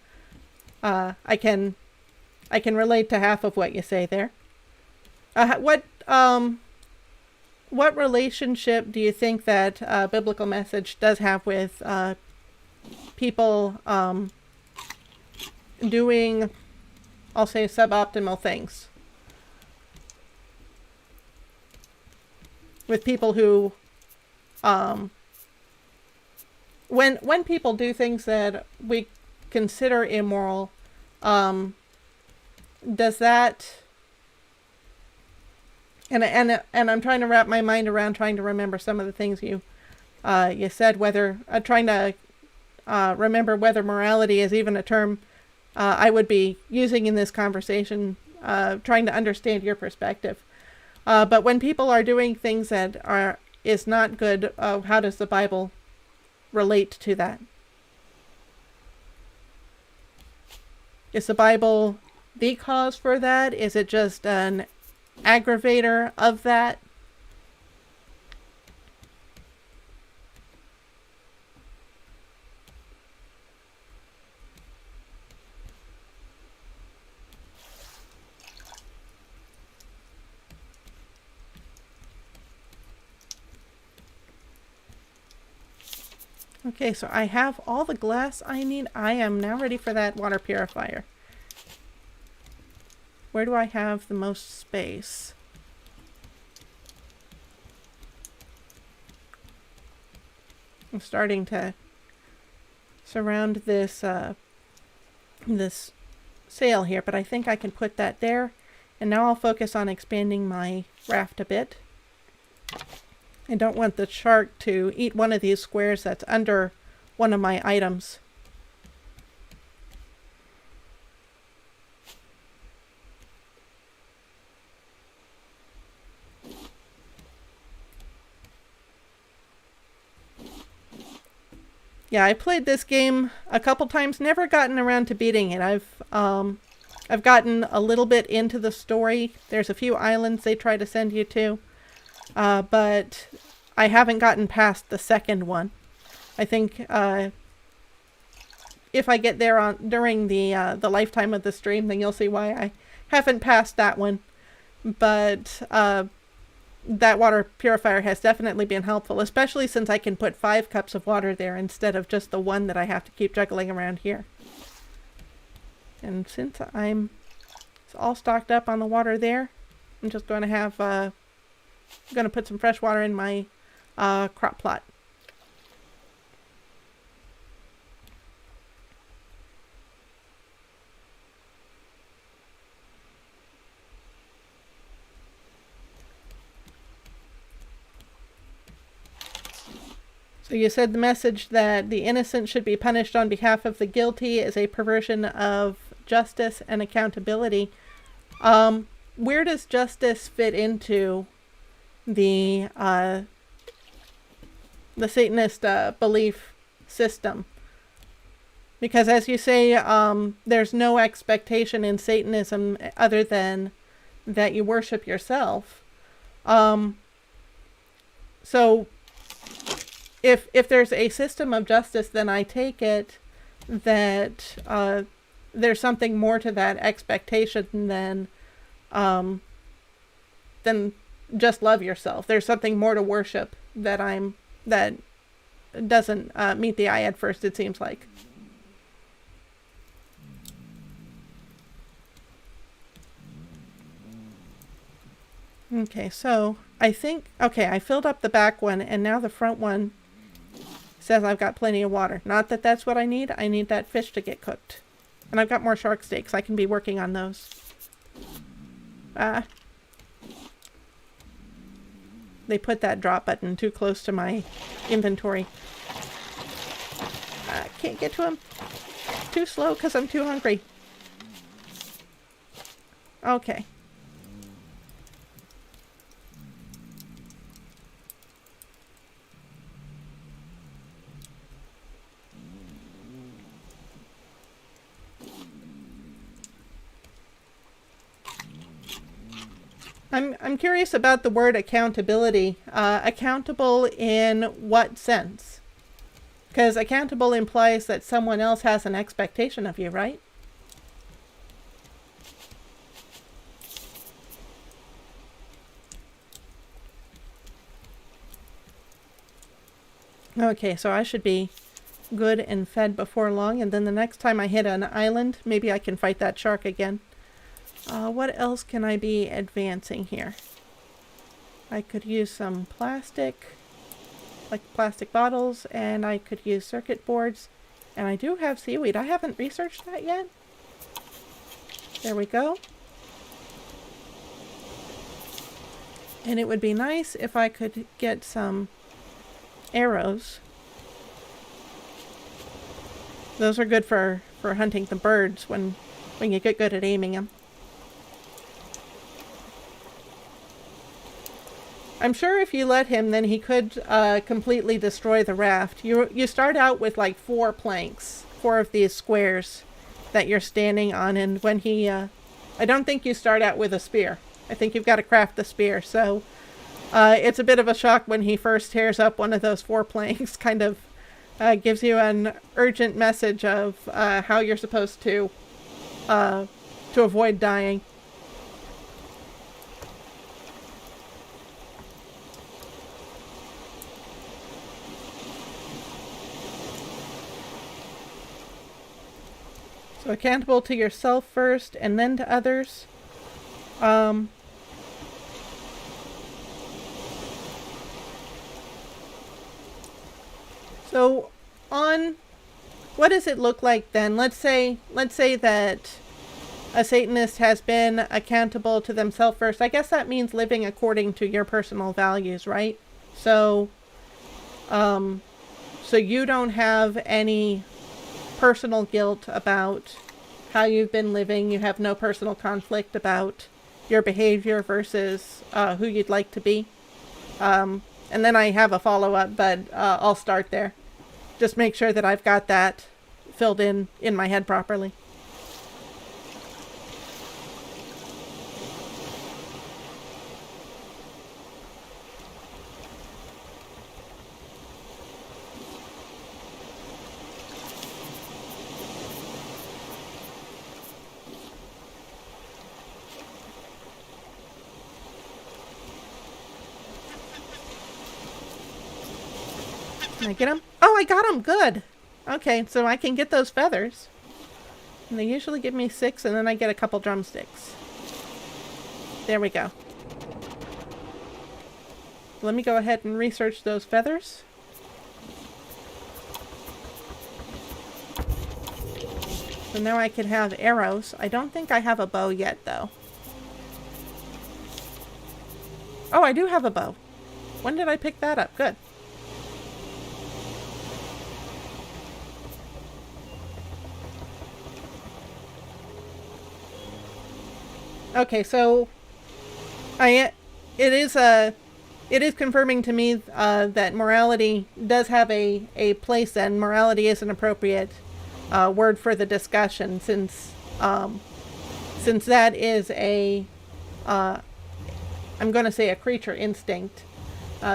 I can relate to half of what you say there. What relationship do you think that biblical message does have with people doing, I'll say, suboptimal things? With people who, when people do things that we consider immoral, does that, and I'm trying to wrap my mind around trying to remember some of the things you said, whether trying to remember whether morality is even a term I would be using in this conversation, trying to understand your perspective. But when people are doing things that is not good, how does the Bible relate to that? Is the Bible the cause for that? Is it just an aggravator of that? Okay, so I have all the glass I need. I am now ready for that water purifier. Where do I have the most space? I'm starting to surround this this sail here, but I think I can put that there. And now I'll focus on expanding my raft a bit. I don't want the shark to eat one of these squares that's under one of my items. Yeah, I played this game a couple times, never gotten around to beating it. I've gotten a little bit into the story. There's a few islands they try to send you to, but I haven't gotten past the second one. I think if I get there during the lifetime of the stream, then you'll see why I haven't passed that one. But that water purifier has definitely been helpful, especially since I can put 5 cups of water there instead of just the one that I have to keep juggling around here. And since I'm all stocked up on the water there, I'm just going to have going to put some fresh water in my crop plot. So you said the message that the innocent should be punished on behalf of the guilty is a perversion of justice and accountability. Where does justice fit into the Satanist belief system? Because as you say, there's no expectation in Satanism other than that you worship yourself. So if there's a system of justice, then I take it that there's something more to that expectation than just love yourself. There's something more to worship that doesn't meet the eye at first, it seems like. Okay, so I think, okay, I filled up the back one, and now the front one says I've got plenty of water. Not that that's what I need. I need that fish to get cooked. And I've got more shark steaks. I can be working on those. They put that drop button too close to my inventory. I can't get to him. Too slow because I'm too hungry. Okay. I'm curious about the word accountability. Accountable in what sense? Because accountable implies that someone else has an expectation of you, right? Okay, so I should be good and fed before long, and then the next time I hit an island, maybe I can fight that shark again. What else can I be advancing here? I could use some plastic, like plastic bottles, and I could use circuit boards. And I do have seaweed. I haven't researched that yet. There we go. And it would be nice if I could get some arrows. Those are good for hunting the birds when you get good at aiming them. I'm sure if you let him, then he could completely destroy the raft. You start out with like 4 planks, 4 of these squares that you're standing on, and when he, I don't think you start out with a spear. I think you've got to craft the spear, so it's a bit of a shock when he first tears up one of those 4 planks, kind of gives you an urgent message of how you're supposed to avoid dying. So accountable to yourself first and then to others. So on what does it look like then? Let's say that a Satanist has been accountable to themselves first. I guess that means living according to your personal values, right? So so you don't have any personal guilt about how you've been living. You have no personal conflict about your behavior versus who you'd like to be. And then I have a follow-up, but I'll start there. Just make sure that I've got that filled in my head properly. Can I get them? Oh, I got them. Good. Okay, so I can get those feathers. And they usually give me 6, and then I get a couple drumsticks. There we go. Let me go ahead and research those feathers. So now I can have arrows. I don't think I have a bow yet, though. Oh, I do have a bow. When did I pick that up? Good. Okay, so it is confirming to me that morality does have a place, and morality is an appropriate word for the discussion, since that is I'm going to say a creature instinct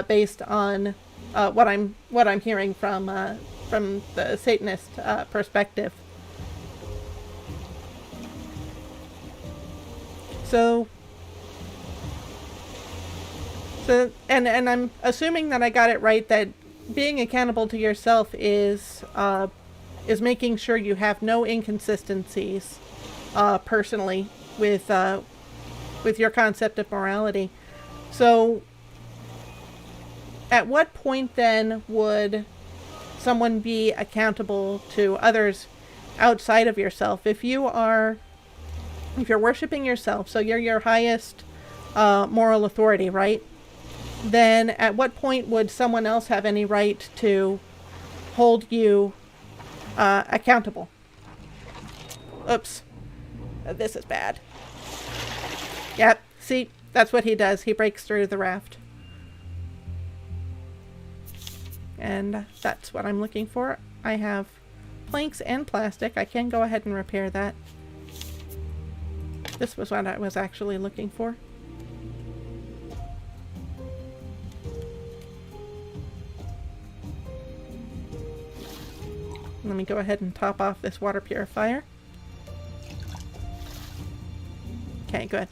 based on what I'm hearing from the Satanist perspective. So and I'm assuming that I got it right, that being accountable to yourself is making sure you have no inconsistencies personally with your concept of morality. So at what point then would someone be accountable to others outside of yourself? If you're worshiping yourself, so you're your highest moral authority, right? Then at what point would someone else have any right to hold you accountable? Oops. This is bad. Yep, see, that's what he does. He breaks through the raft. And that's what I'm looking for. I have planks and plastic. I can go ahead and repair that. This was what I was actually looking for. Let me go ahead and top off this water purifier. Okay, good.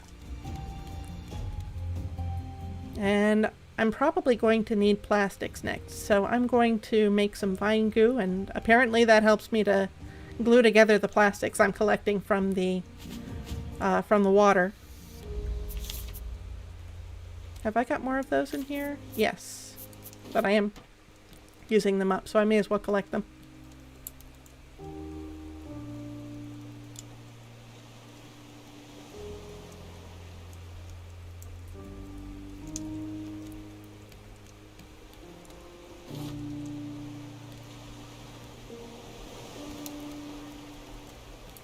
And I'm probably going to need plastics next, so I'm going to make some vine goo, and apparently that helps me to glue together the plastics I'm collecting from the water. Have I got more of those in here? Yes, but I am using them up, so I may as well collect them.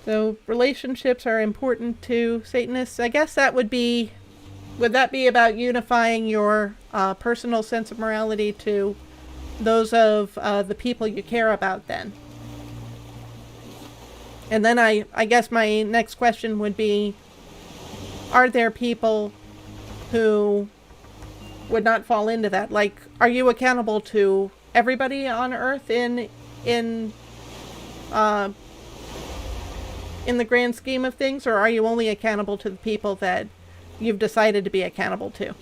So relationships are important to Satanists. I guess that would that be about unifying your personal sense of morality to those of the people you care about then? And then I guess my next question would be, are there people who would not fall into that? Like, are you accountable to everybody on Earth in the grand scheme of things, or are you only accountable to the people that you've decided to be accountable to?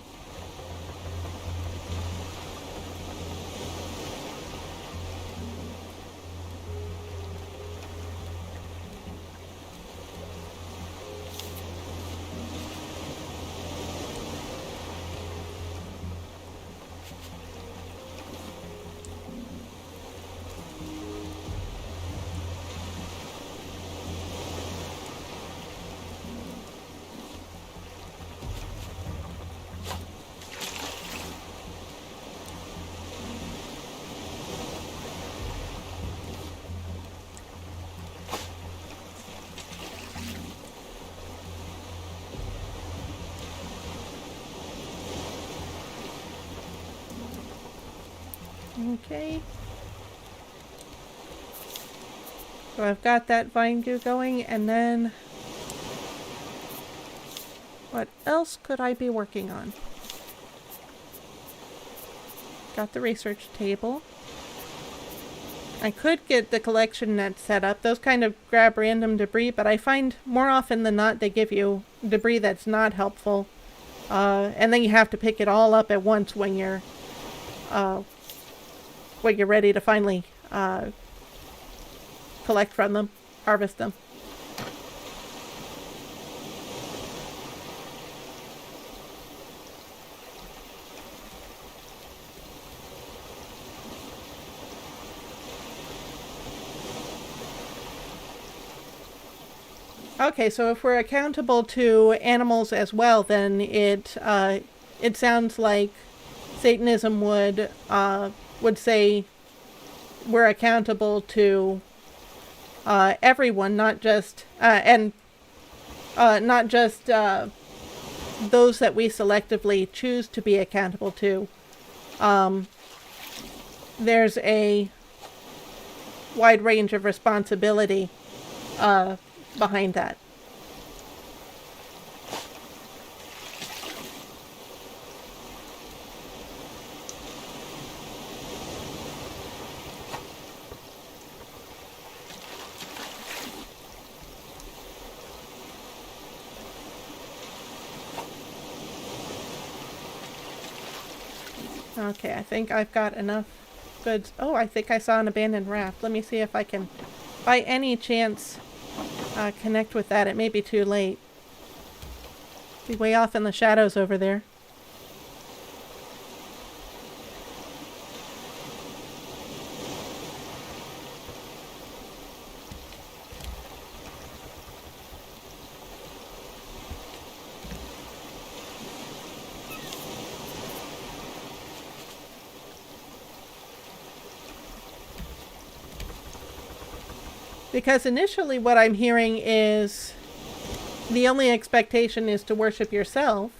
Okay. So I've got that vine goo going, and then what else could I be working on? Got the research table. I could get the collection net set up. Those kind of grab random debris, but I find more often than not they give you debris that's not helpful. And then you have to pick it all up at once when you're ready to finally collect from them, harvest them. Okay, so if we're accountable to animals as well, then it sounds like Satanism would say we're accountable to everyone, not just not just those that we selectively choose to be accountable to. There's a wide range of responsibility behind that. Okay, I think I've got enough goods. Oh, I think I saw an abandoned raft. Let me see if I can, by any chance, connect with that. It may be too late. Be way off in the shadows over there. Because initially what I'm hearing is the only expectation is to worship yourself.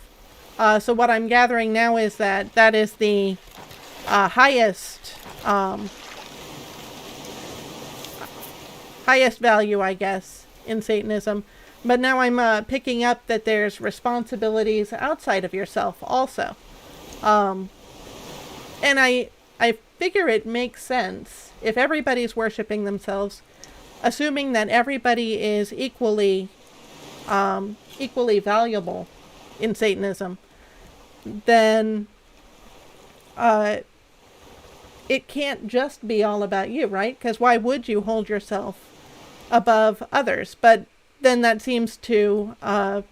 So what I'm gathering now is that that is the highest value, I guess, in Satanism. But now I'm picking up that there's responsibilities outside of yourself also. And I figure it makes sense if everybody's worshiping themselves, assuming that everybody is equally valuable in Satanism, then it can't just be all about you, right? Because why would you hold yourself above others? But then that seems to go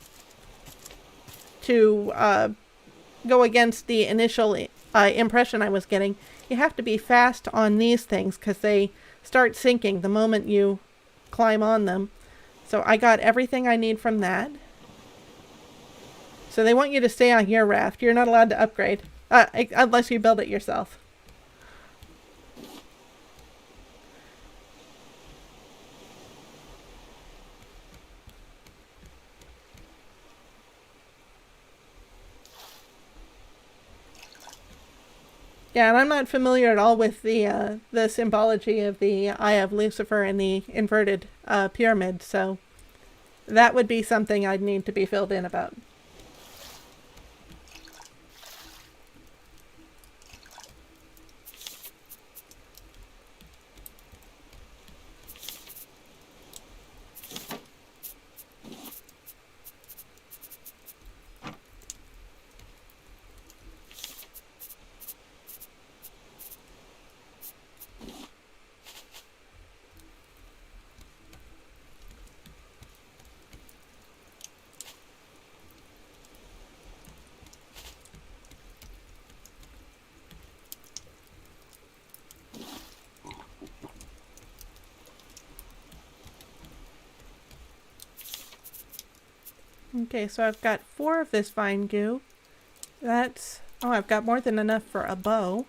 against the initial impression I was getting. You have to be fast on these things because they start sinking the moment you climb on them. So I got everything I need from that. So they want you to stay on your raft. You're not allowed to upgrade unless you build it yourself. Yeah, and I'm not familiar at all with the symbology of the Eye of Lucifer and the inverted pyramid, so that would be something I'd need to be filled in about. Okay, so I've got 4 of this vine goo. That's... oh, I've got more than enough for a bow.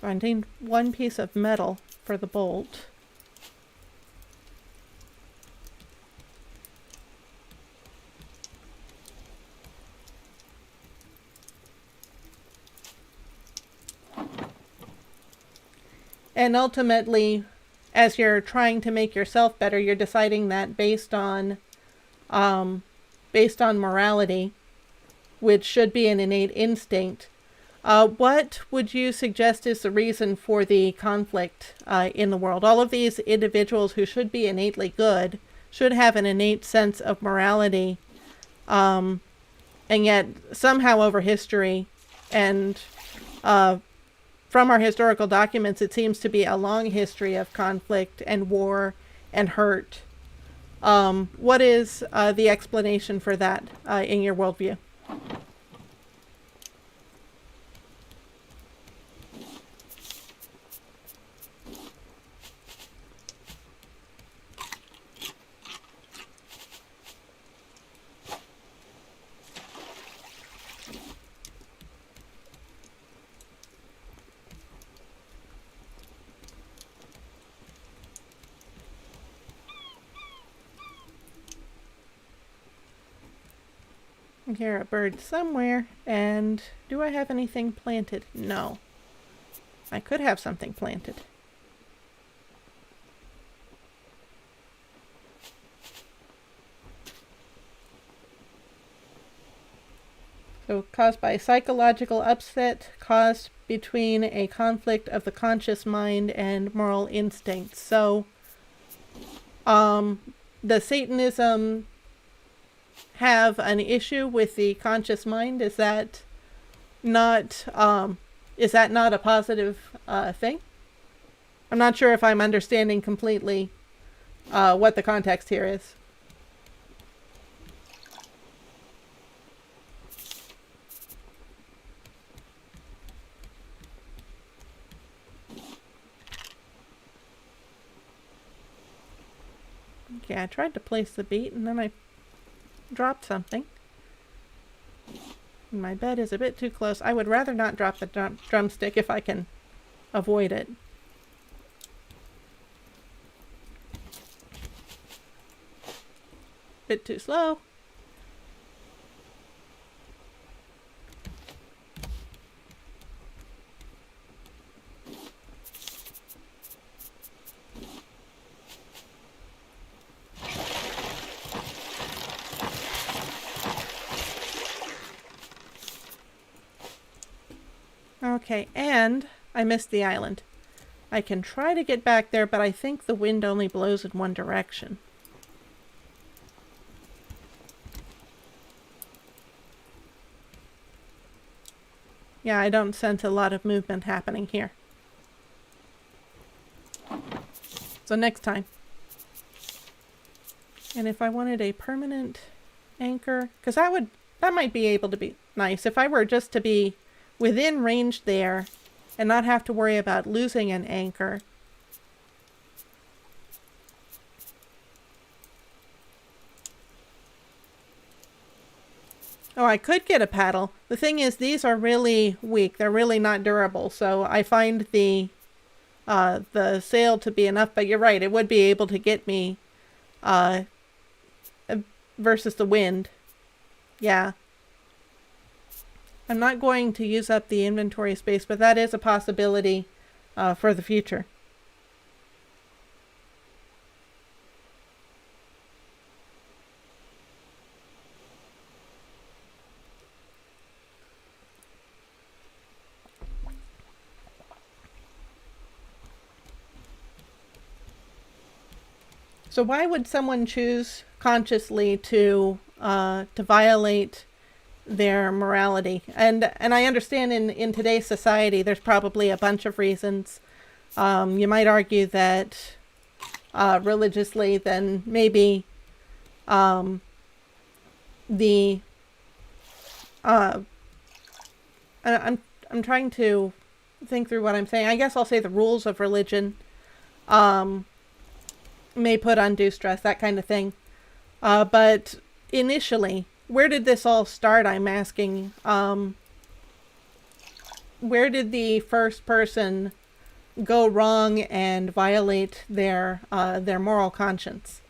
I need 1 piece of metal for the bolt. And ultimately, as you're trying to make yourself better, you're deciding that based on morality, which should be an innate instinct. What would you suggest is the reason for the conflict in the world? All of these individuals who should be innately good should have an innate sense of morality, and yet somehow over history and from our historical documents, it seems to be a long history of conflict and war and hurt. What is the explanation for that in your worldview? I hear a bird somewhere, and do I have anything planted? No. I could have something planted. So, caused by psychological upset caused between a conflict of the conscious mind and moral instincts. So, does Satanism have an issue with the conscious mind? Is that not a positive thing? I'm not sure if I'm understanding completely what the context here is. Okay, I tried to place the beat and then I dropped something. My bed is a bit too close. I would rather not drop the drumstick if I can avoid it. Bit too slow. Okay, and I missed the island. I can try to get back there, but I think the wind only blows in one direction. Yeah, I don't sense a lot of movement happening here. So next time. And if I wanted a permanent anchor, because that might be able to be nice. If I were just to be within range there and not have to worry about losing an anchor. Oh, I could get a paddle. The thing is, these are really weak. They're really not durable. So I find the sail to be enough. But you're right. It would be able to get me versus the wind. Yeah. I'm not going to use up the inventory space, but that is a possibility for the future. So why would someone choose consciously to violate their morality? And I understand in today's society there's probably a bunch of reasons. You might argue that religiously, then maybe I'm trying to think through what I'm saying. I guess I'll say the rules of religion may put undue stress, that kind of thing. But initially, where did this all start, I'm asking? Where did the first person go wrong and violate their moral conscience?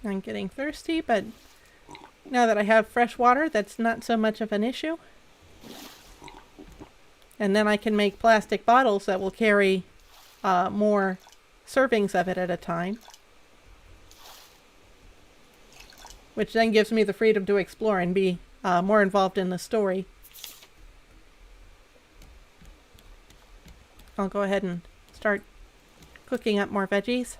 I'm getting thirsty, but now that I have fresh water, that's not so much of an issue. And then I can make plastic bottles that will carry more servings of it at a time. Which then gives me the freedom to explore and be more involved in the story. I'll go ahead and start cooking up more veggies.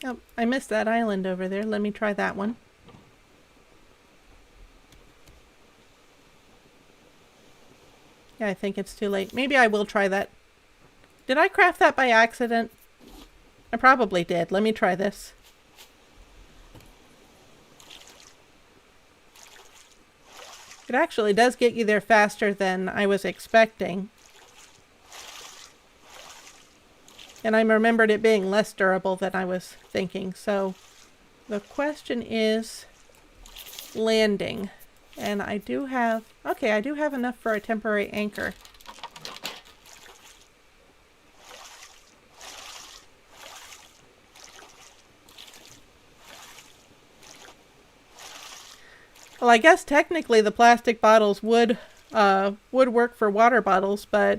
Oh, I missed that island over there. Let me try that one. Yeah, I think it's too late. Maybe I will try that. Did I craft that by accident? I probably did. Let me try this. It actually does get you there faster than I was expecting. And I remembered it being less durable than I was thinking. So the question is landing. And I do have... Okay, I do have enough for a temporary anchor. Well, I guess technically the plastic bottles would work for water bottles, but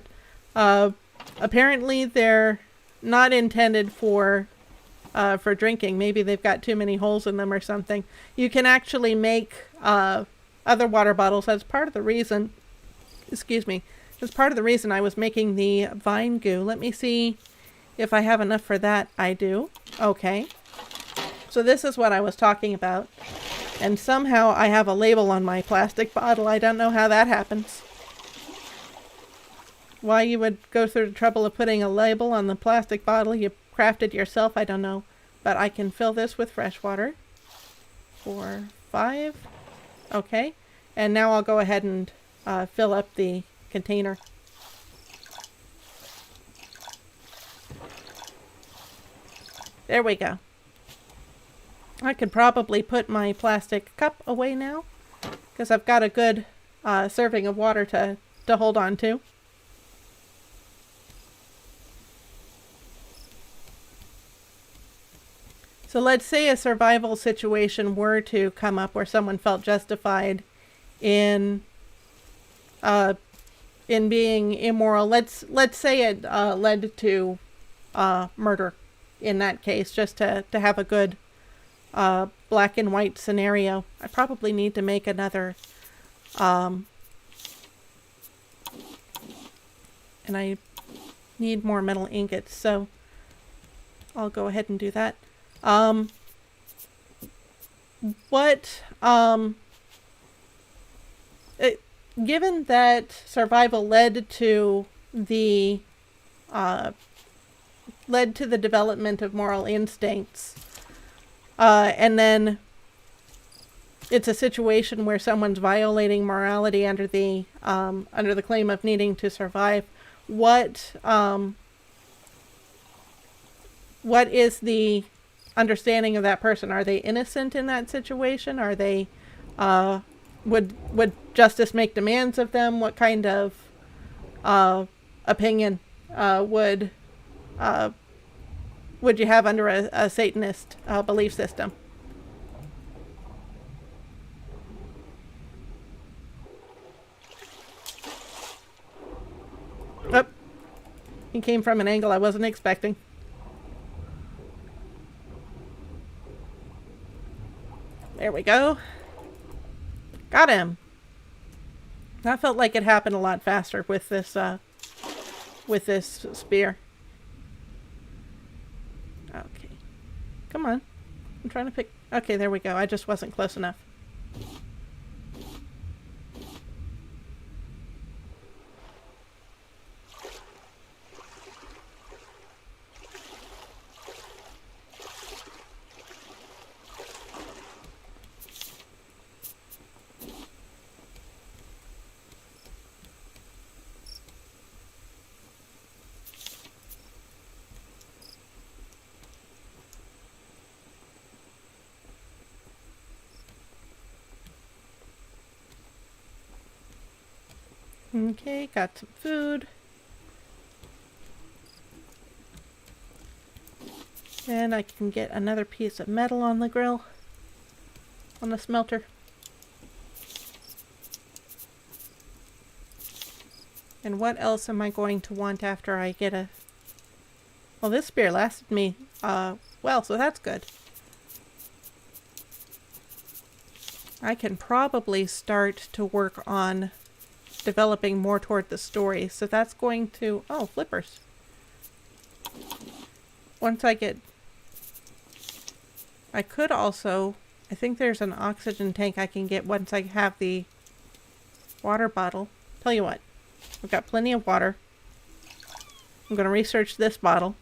apparently they're not intended for drinking. Maybe they've got too many holes in them or something. You can actually make other water bottles. That's part of the reason, excuse me, that's part of the reason I was making the vine goo. Let me see if I have enough for that. I do. Okay. So this is what I was talking about. And somehow I have a label on my plastic bottle. I don't know how that happens. Why you would go through the trouble of putting a label on the plastic bottle you crafted yourself, I don't know. But I can fill this with fresh water. 4, 5. Okay. And now I'll go ahead and fill up the container. There we go. I could probably put my plastic cup away now, because I've got a good serving of water to hold on to. So let's say a survival situation were to come up where someone felt justified in being immoral. Let's say it led to murder in that case, just to have a good black and white scenario. I probably need to make another and I need more metal ingots, so I'll go ahead and do that. Given that survival led to the development of moral instincts, and then it's a situation where someone's violating morality under the claim of needing to survive, what is the understanding of that person? Are they innocent in that situation? Are they would justice make demands of them? What kind of opinion would you have under a Satanist belief system? Oh, he came from an angle I wasn't expecting. There we go. Got him. That felt like it happened a lot faster with this spear. Okay. Come on. I'm trying to pick... Okay, there we go. I just wasn't close enough. Okay, got some food. And I can get another piece of metal on the grill, on the smelter. And what else am I going to want after I get a... Well, this spear lasted me, well, so that's good. I can probably start to work on developing more toward the story. So that's going to... Oh, flippers. Once I get... I could also... I think there's an oxygen tank I can get once I have the water bottle. Tell you what. I've got plenty of water. I'm going to research this bottle.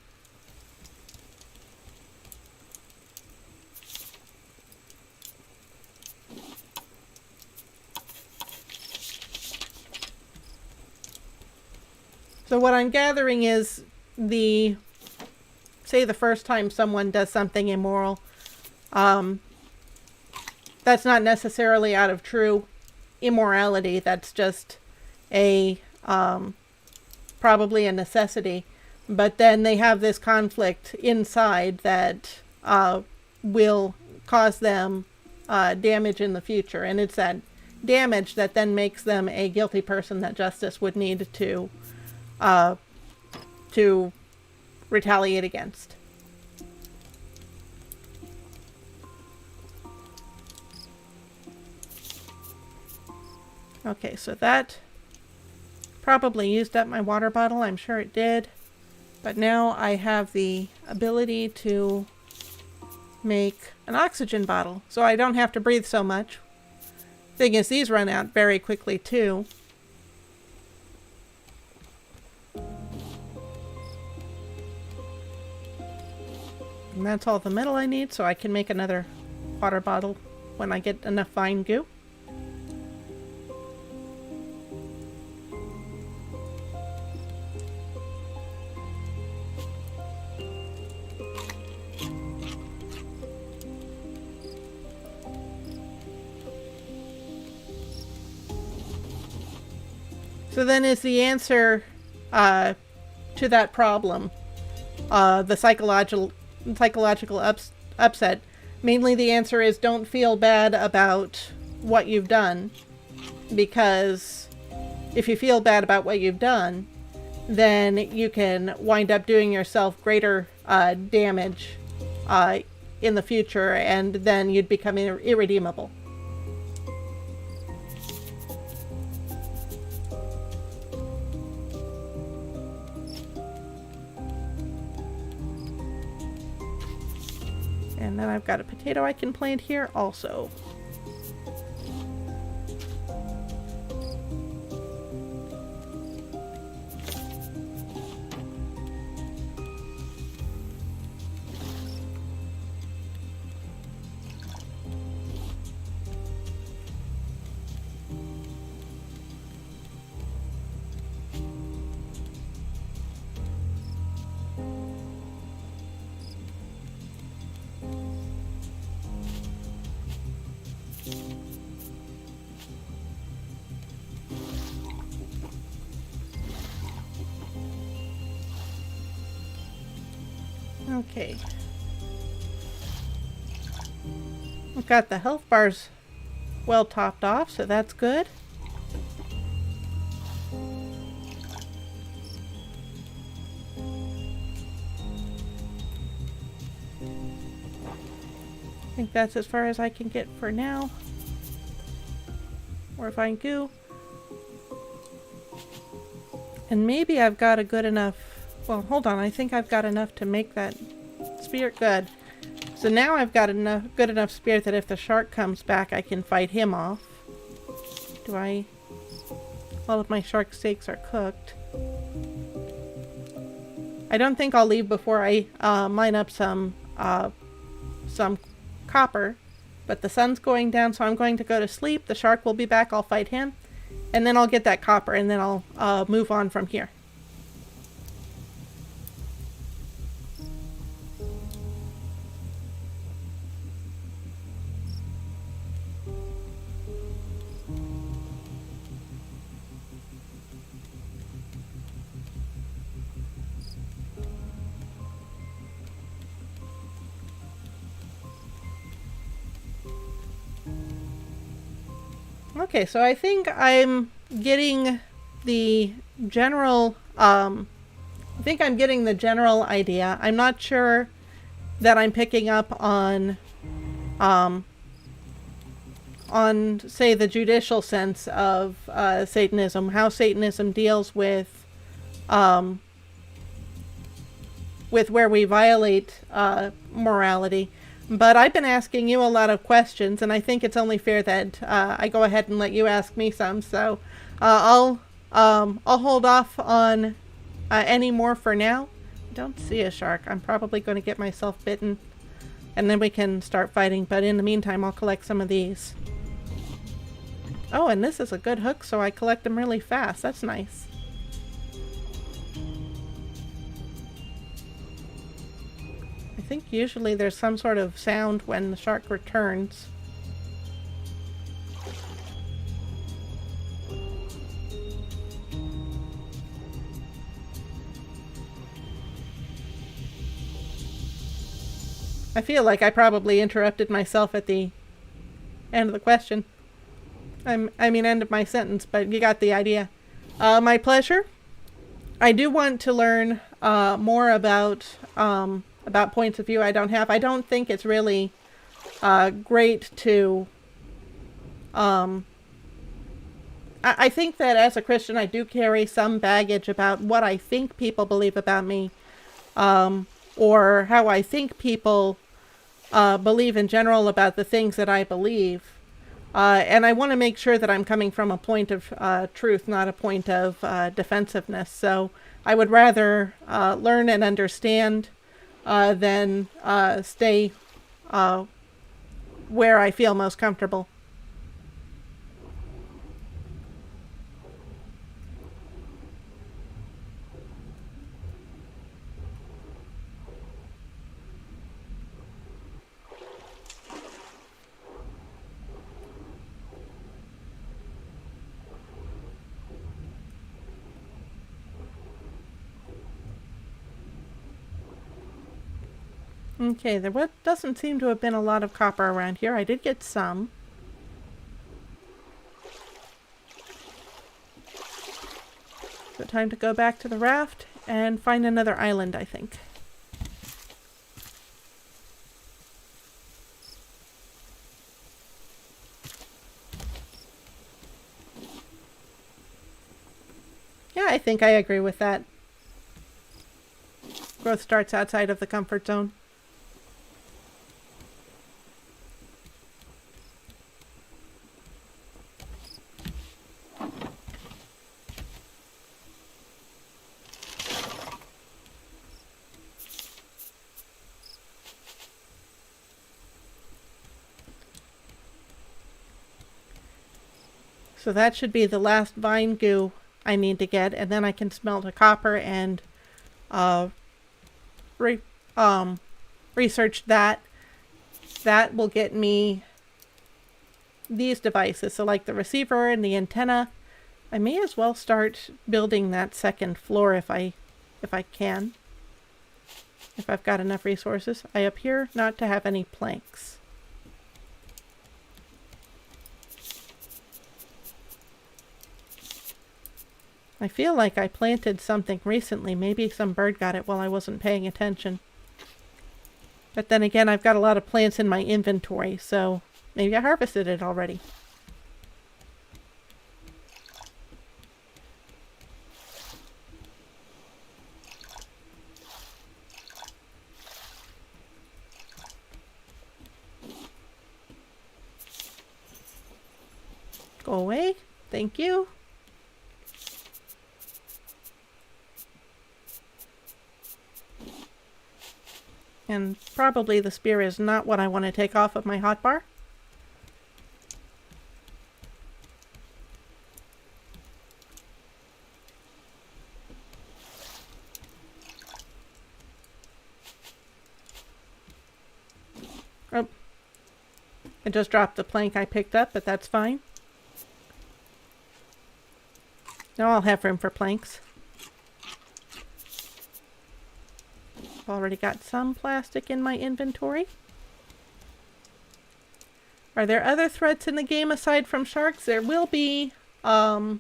So what I'm gathering is say the first time someone does something immoral, that's not necessarily out of true immorality. That's just probably a necessity. But then they have this conflict inside that will cause them damage in the future. And it's that damage that then makes them a guilty person that justice would need to retaliate against. Okay, so that probably used up my water bottle. I'm sure it did. But now I have the ability to make an oxygen bottle, so I don't have to breathe so much. Thing is, these run out very quickly too. And that's all the metal I need, so I can make another water bottle when I get enough fine goo. So then is the answer to that problem, the psychological upset, mainly the answer is don't feel bad about what you've done, because if you feel bad about what you've done, then you can wind up doing yourself greater damage in the future, and then you'd become irredeemable. And then I've got a potato I can plant here also. Okay. We've got the health bars well topped off, so that's good. I think that's as far as I can get for now. Or fine goo. And maybe I've got a good enough... Well, hold on. I think I've got enough to make that spear good. So now I've got enough good enough spear that if the shark comes back, I can fight him off. Do I... All of my shark steaks are cooked. I don't think I'll leave before I mine up some copper. But the sun's going down, so I'm going to go to sleep. The shark will be back. I'll fight him. And then I'll get that copper, and then I'll move on from here. Okay, so I think I'm getting the general, idea. I'm not sure that I'm picking up on, say, the judicial sense of Satanism, how Satanism deals with where we violate morality. But I've been asking you a lot of questions, and I think it's only fair that I go ahead and let you ask me some. So I'll hold off on any more for now. I don't see a shark. I'm probably going to get myself bitten, and then we can start fighting. But in the meantime, I'll collect some of these. Oh, and this is a good hook, so I collect them really fast. That's nice. I think usually there's some sort of sound when the shark returns. I feel like I probably interrupted myself at the end of the question. End of my sentence, but you got the idea. My pleasure. I do want to learn more about points of view I don't have. I don't think it's really great to... I think that as a Christian, I do carry some baggage about what I think people believe about me, or how I think people believe in general about the things that I believe. And I want to make sure that I'm coming from a point of truth, not a point of defensiveness. So I would rather learn and understand than stay where I feel most comfortable. Okay, there doesn't seem to have been a lot of copper around here. I did get some. So time to go back to the raft and find another island, I think. Yeah, I think I agree with that. Growth starts outside of the comfort zone. So that should be the last vine goo I need to get, and then I can smelt a copper and research that. That will get me these devices, so like the receiver and the antenna. I may as well start building that second floor if I can. If I've got enough resources. I appear not to have any planks. I feel like I planted something recently. Maybe some bird got it while I wasn't paying attention. But then again, I've got a lot of plants in my inventory, so maybe I harvested it already. Go away. Thank you. And probably the spear is not what I want to take off of my hotbar. Oh, I just dropped the plank I picked up, but that's fine. Now I'll have room for planks. Already got some plastic in my inventory. Are there other threats in the game aside from sharks? There will be, I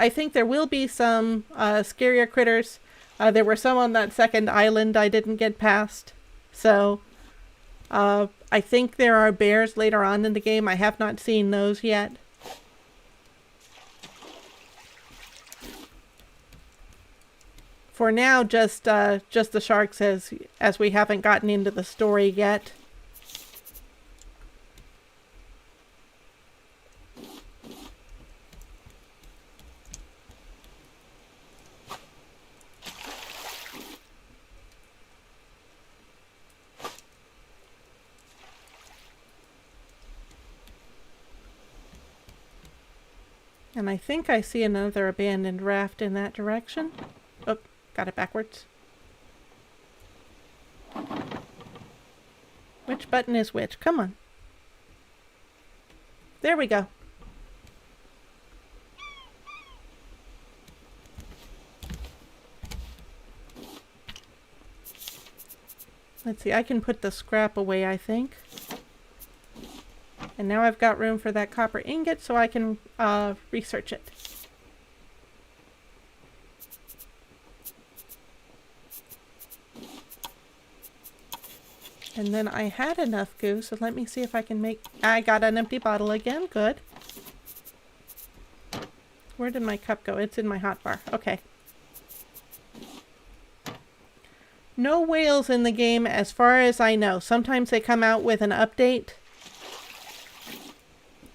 think there will be some scarier critters. There were some on that second island I didn't get past. So, I think there are bears later on in the game. I have not seen those yet. For now, just the sharks as we haven't gotten into the story yet. And I think I see another abandoned raft in that direction. Oh, got it backwards. Which button is which? Come on. There we go. Let's see, I can put the scrap away, I think. And now I've got room for that copper ingot, so I can research it. And then I had enough goo, so let me see if I can make... I got an empty bottle again, good. Where did my cup go? It's in my hotbar. Okay. No whales in the game as far as I know. Sometimes they come out with an update.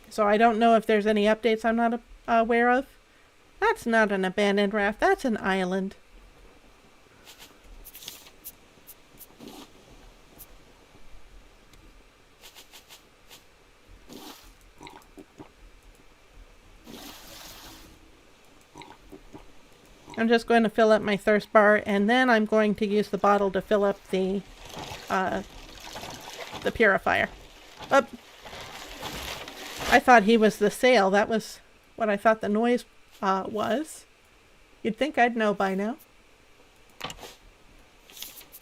So I don't know if there's any updates I'm not aware of. That's not an abandoned raft. That's an island. I'm just going to fill up my thirst bar, and then I'm going to use the bottle to fill up the purifier. Oh. I thought he was the sail. That was what I thought the noise was. You'd think I'd know by now.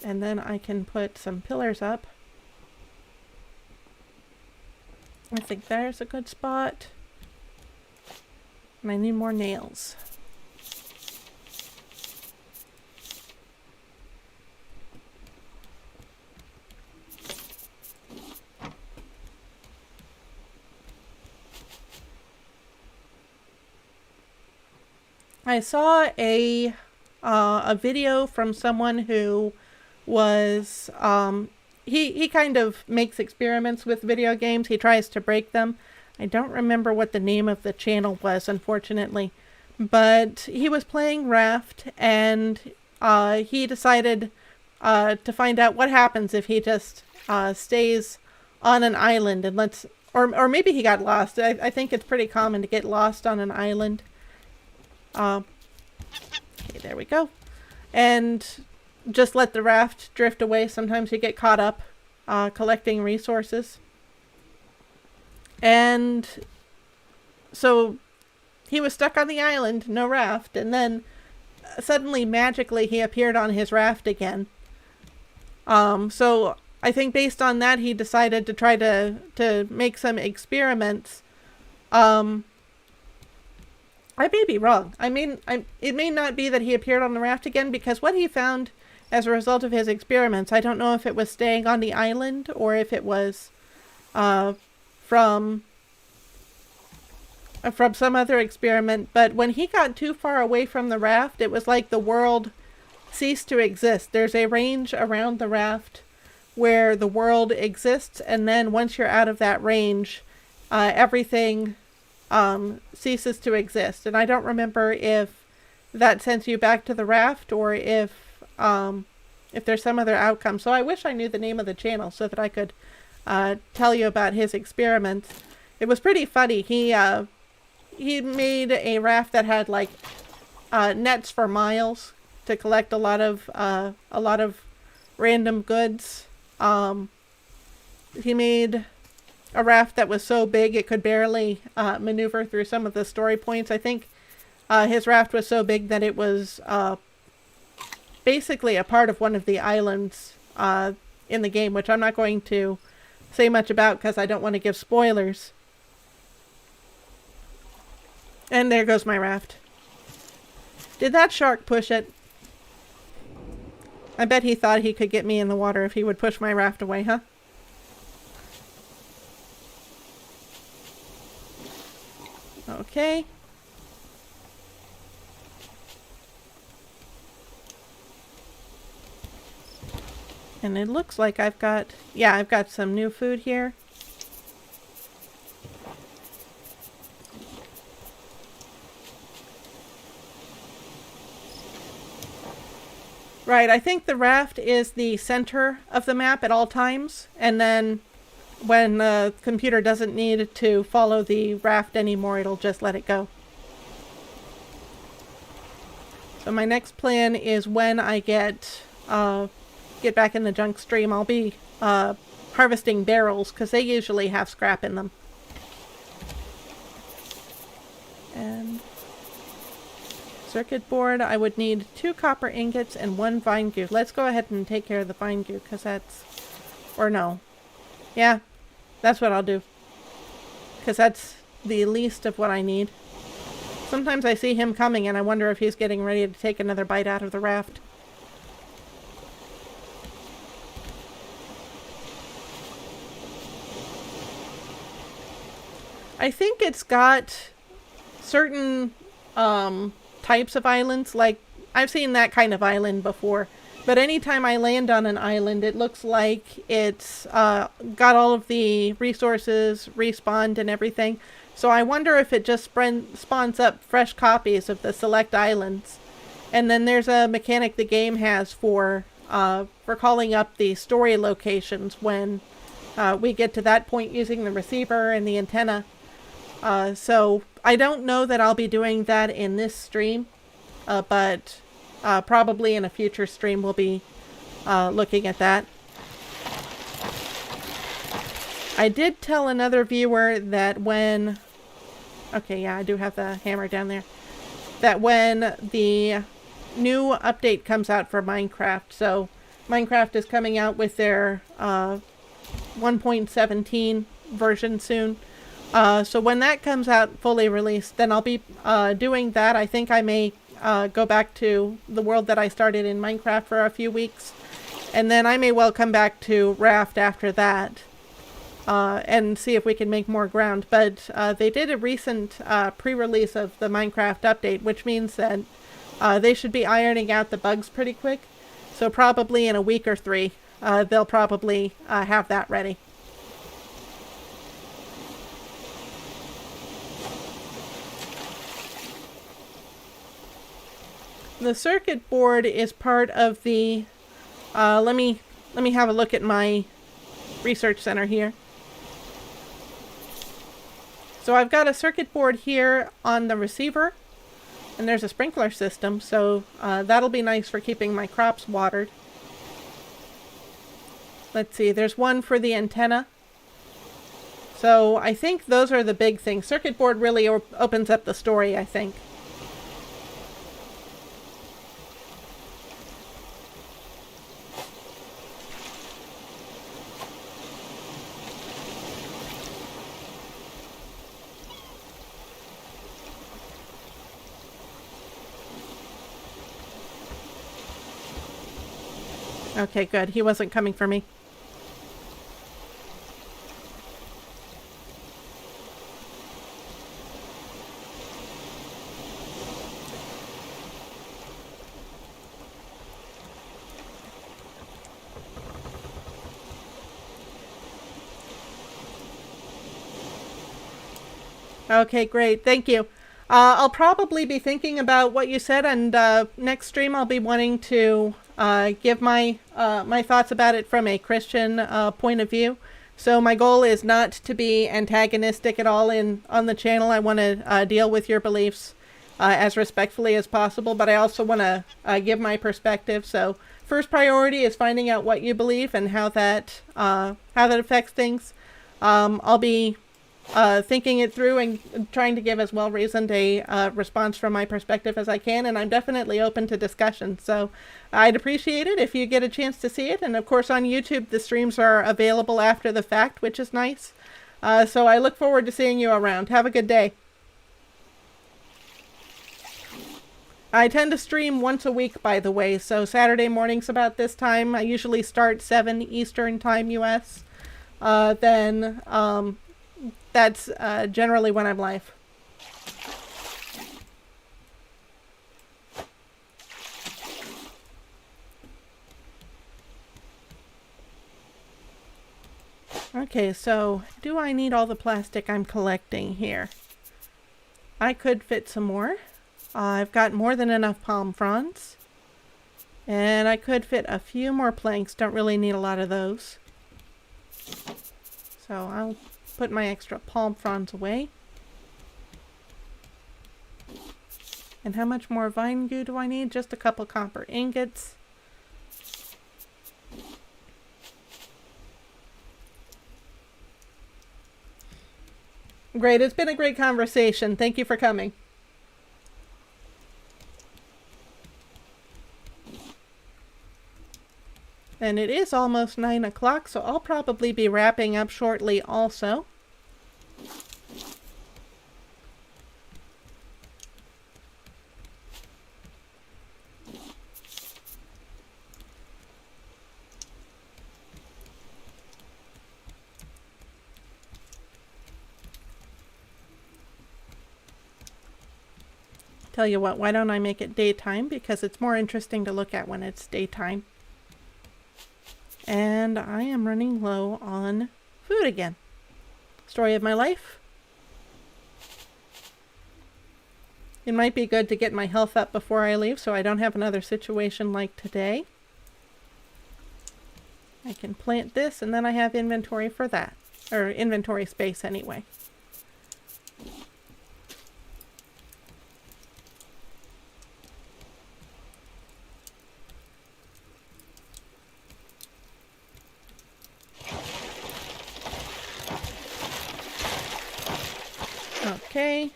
And then I can put some pillars up. I think there's a good spot. And I need more nails. I saw a video from someone who was, he kind of makes experiments with video games. He tries to break them. I don't remember what the name of the channel was, unfortunately. But he was playing Raft, and he decided to find out what happens if he just stays on an island and lets, or maybe he got lost. I think it's pretty common to get lost on an island. Okay, there we go. And just let the raft drift away. Sometimes you get caught up collecting resources. And so he was stuck on the island, no raft, and then suddenly, magically, he appeared on his raft again. So I think based on that, he decided to try to make some experiments. I may be wrong. It may not be that he appeared on the raft again, because what he found as a result of his experiments, I don't know if it was staying on the island or if it was from some other experiment, but when he got too far away from the raft, it was like the world ceased to exist. There's a range around the raft where the world exists, and then once you're out of that range, everything ceases to exist. And I don't remember if that sends you back to the raft or if there's some other outcome. So I wish I knew the name of the channel so that I could tell you about his experiments. It was pretty funny. He made a raft that had like nets for miles to collect a lot of random goods. He made a raft that was so big it could barely maneuver through some of the story points. I think his raft was so big that it was basically a part of one of the islands in the game, which I'm not going to say much about because I don't want to give spoilers. And there goes my raft. Did that shark push it? I bet he thought he could get me in the water if he would push my raft away, huh? Okay. And it looks like I've got some new food here. Right, I think the raft is the center of the map at all times, and then when the computer doesn't need to follow the raft anymore, it'll just let it go. So my next plan is when I get back in the junk stream, I'll be harvesting barrels, because they usually have scrap in them. And circuit board, I would need 2 copper ingots and 1 vine goo. Let's go ahead and take care of the vine goo, because that's... or no. Yeah, that's what I'll do. Because that's the least of what I need. Sometimes I see him coming and I wonder if he's getting ready to take another bite out of the raft. I think it's got certain types of islands, like I've seen that kind of island before, but anytime I land on an island it looks like it's got all of the resources respawned and everything, so I wonder if it just spawns up fresh copies of the select islands. And then there's a mechanic the game has for calling up the story locations when we get to that point using the receiver and the antenna. So I don't know that I'll be doing that in this stream, but probably in a future stream we'll be looking at that. I did tell another viewer that when... okay, yeah, I do have the hammer down there. That when the new update comes out for Minecraft, so Minecraft is coming out with their 1.17 version soon. So when that comes out fully released, then I'll be doing that. I think I may go back to the world that I started in Minecraft for a few weeks. And then I may well come back to Raft after that and see if we can make more ground. But they did a recent pre-release of the Minecraft update, which means that they should be ironing out the bugs pretty quick. So probably in a week or 3, they'll probably have that ready. The circuit board is part of the, let me have a look at my research center here. So I've got a circuit board here on the receiver, and there's a sprinkler system, so that'll be nice for keeping my crops watered. Let's see, there's one for the antenna. So I think those are the big things. Circuit board really opens up the story, I think. Okay, good. He wasn't coming for me. Okay, great. Thank you. I'll probably be thinking about what you said, and next stream I'll be wanting to give my thoughts about it from a Christian point of view. So my goal is not to be antagonistic at all on the channel. I want to deal with your beliefs as respectfully as possible, but I also want to give my perspective. So first priority is finding out what you believe and how that affects things. I'll be thinking it through and trying to give as well-reasoned a response from my perspective as I can, and I'm definitely open to discussion. So I'd appreciate it if you get a chance to see it. And of course on YouTube, the streams are available after the fact, which is nice. So I look forward to seeing you around. Have a good day. I tend to stream once a week, by the way, so Saturday mornings about this time. I usually start 7 Eastern Time US. That's generally when I'm live. Okay, so do I need all the plastic I'm collecting here? I could fit some more. I've got more than enough palm fronds. And I could fit a few more planks. Don't really need a lot of those. So I'll put my extra palm fronds away. And how much more vine goo do I need? Just a couple copper ingots. Great, it's been a great conversation. Thank you for coming. And it is almost 9 o'clock, so I'll probably be wrapping up shortly also. Tell you what, why don't I make it daytime? Because it's more interesting to look at when it's daytime. And I am running low on food again. Story of my life. It might be good to get my health up before I leave so I don't have another situation like today. I can plant this and then I have inventory for that. Or inventory space anyway. Okay.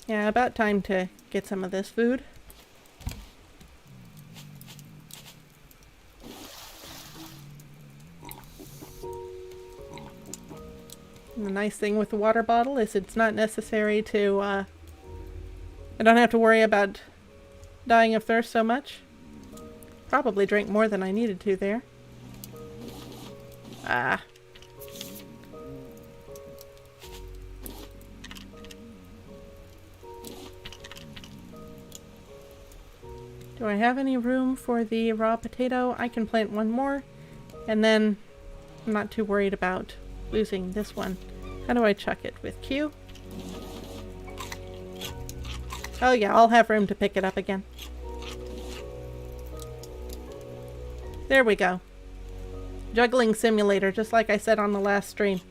Yeah, about time to get some of this food. And the nice thing with the water bottle is it's not necessary to, I don't have to worry about dying of thirst so much. Probably drank more than I needed to there. Ah. Do I have any room for the raw potato? I can plant one more, and then I'm not too worried about losing this one. How do I chuck it? With Q? Oh yeah, I'll have room to pick it up again. There we go. Juggling simulator, just like I said on the last stream.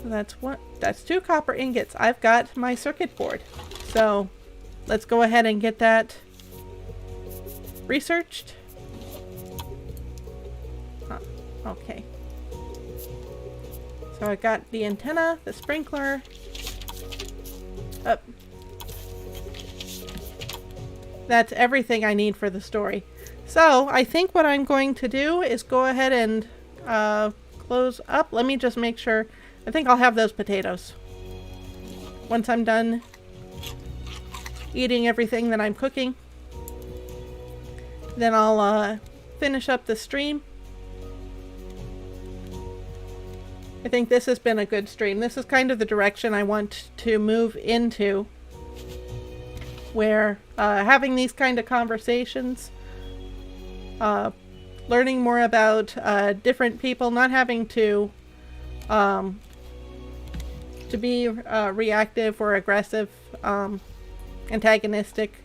So that's 2 copper ingots. I've got my circuit board. So let's go ahead and get that researched. Oh, okay. So I got the antenna, the sprinkler. Up. That's everything I need for the story. So I think what I'm going to do is go ahead and close up. Let me just make sure. I think I'll have those potatoes. Once I'm done eating everything that I'm cooking, then I'll finish up the stream. I think this has been a good stream. This is kind of the direction I want to move into, where having these kind of conversations, learning more about different people, not having to be reactive or aggressive, antagonistic.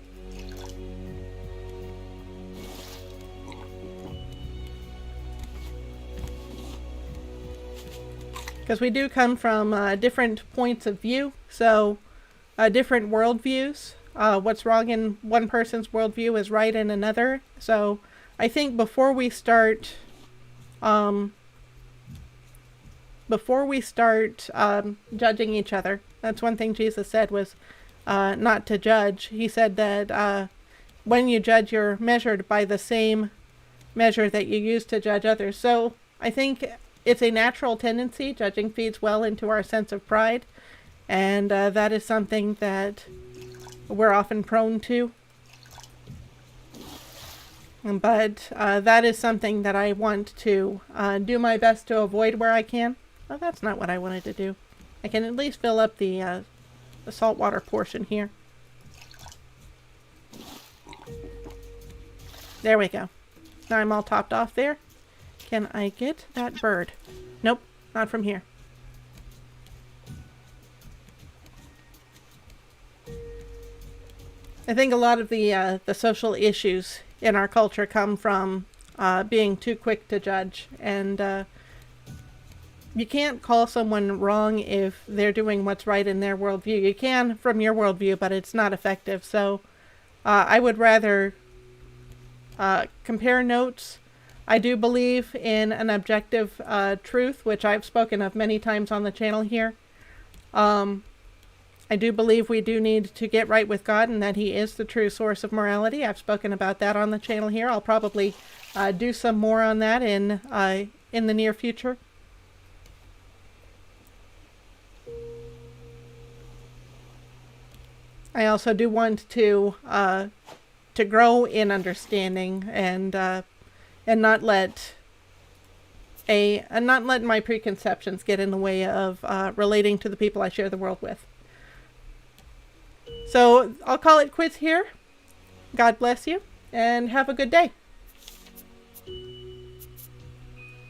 Because we do come from different points of view, so different worldviews. what's wrong in one person's worldview is right in another. So I think before we start judging each other, that's one thing Jesus said was not to judge. He said that when you judge, you're measured by the same measure that you use to judge others. So I think it's a natural tendency. Judging feeds well into our sense of pride, and that is something that we're often prone to. But that is something that I want to do my best to avoid where I can. Oh, that's not what I wanted to do. I can at least fill up the saltwater portion here. There we go. Now I'm all topped off there. Can I get that bird? Nope, not from here. I think a lot of the social issues in our culture come from being too quick to judge, and you can't call someone wrong if they're doing what's right in their worldview. You can from your worldview, but it's not effective. So I would rather compare notes. I do believe in an objective truth, which I've spoken of many times on the channel here. I do believe we do need to get right with God and that He is the true source of morality. I've spoken about that on the channel here. I'll probably do some more on that in the near future. I also do want to grow in understanding and not let my preconceptions get in the way of relating to the people I share the world with. So I'll call it quits here. God bless you and have a good day.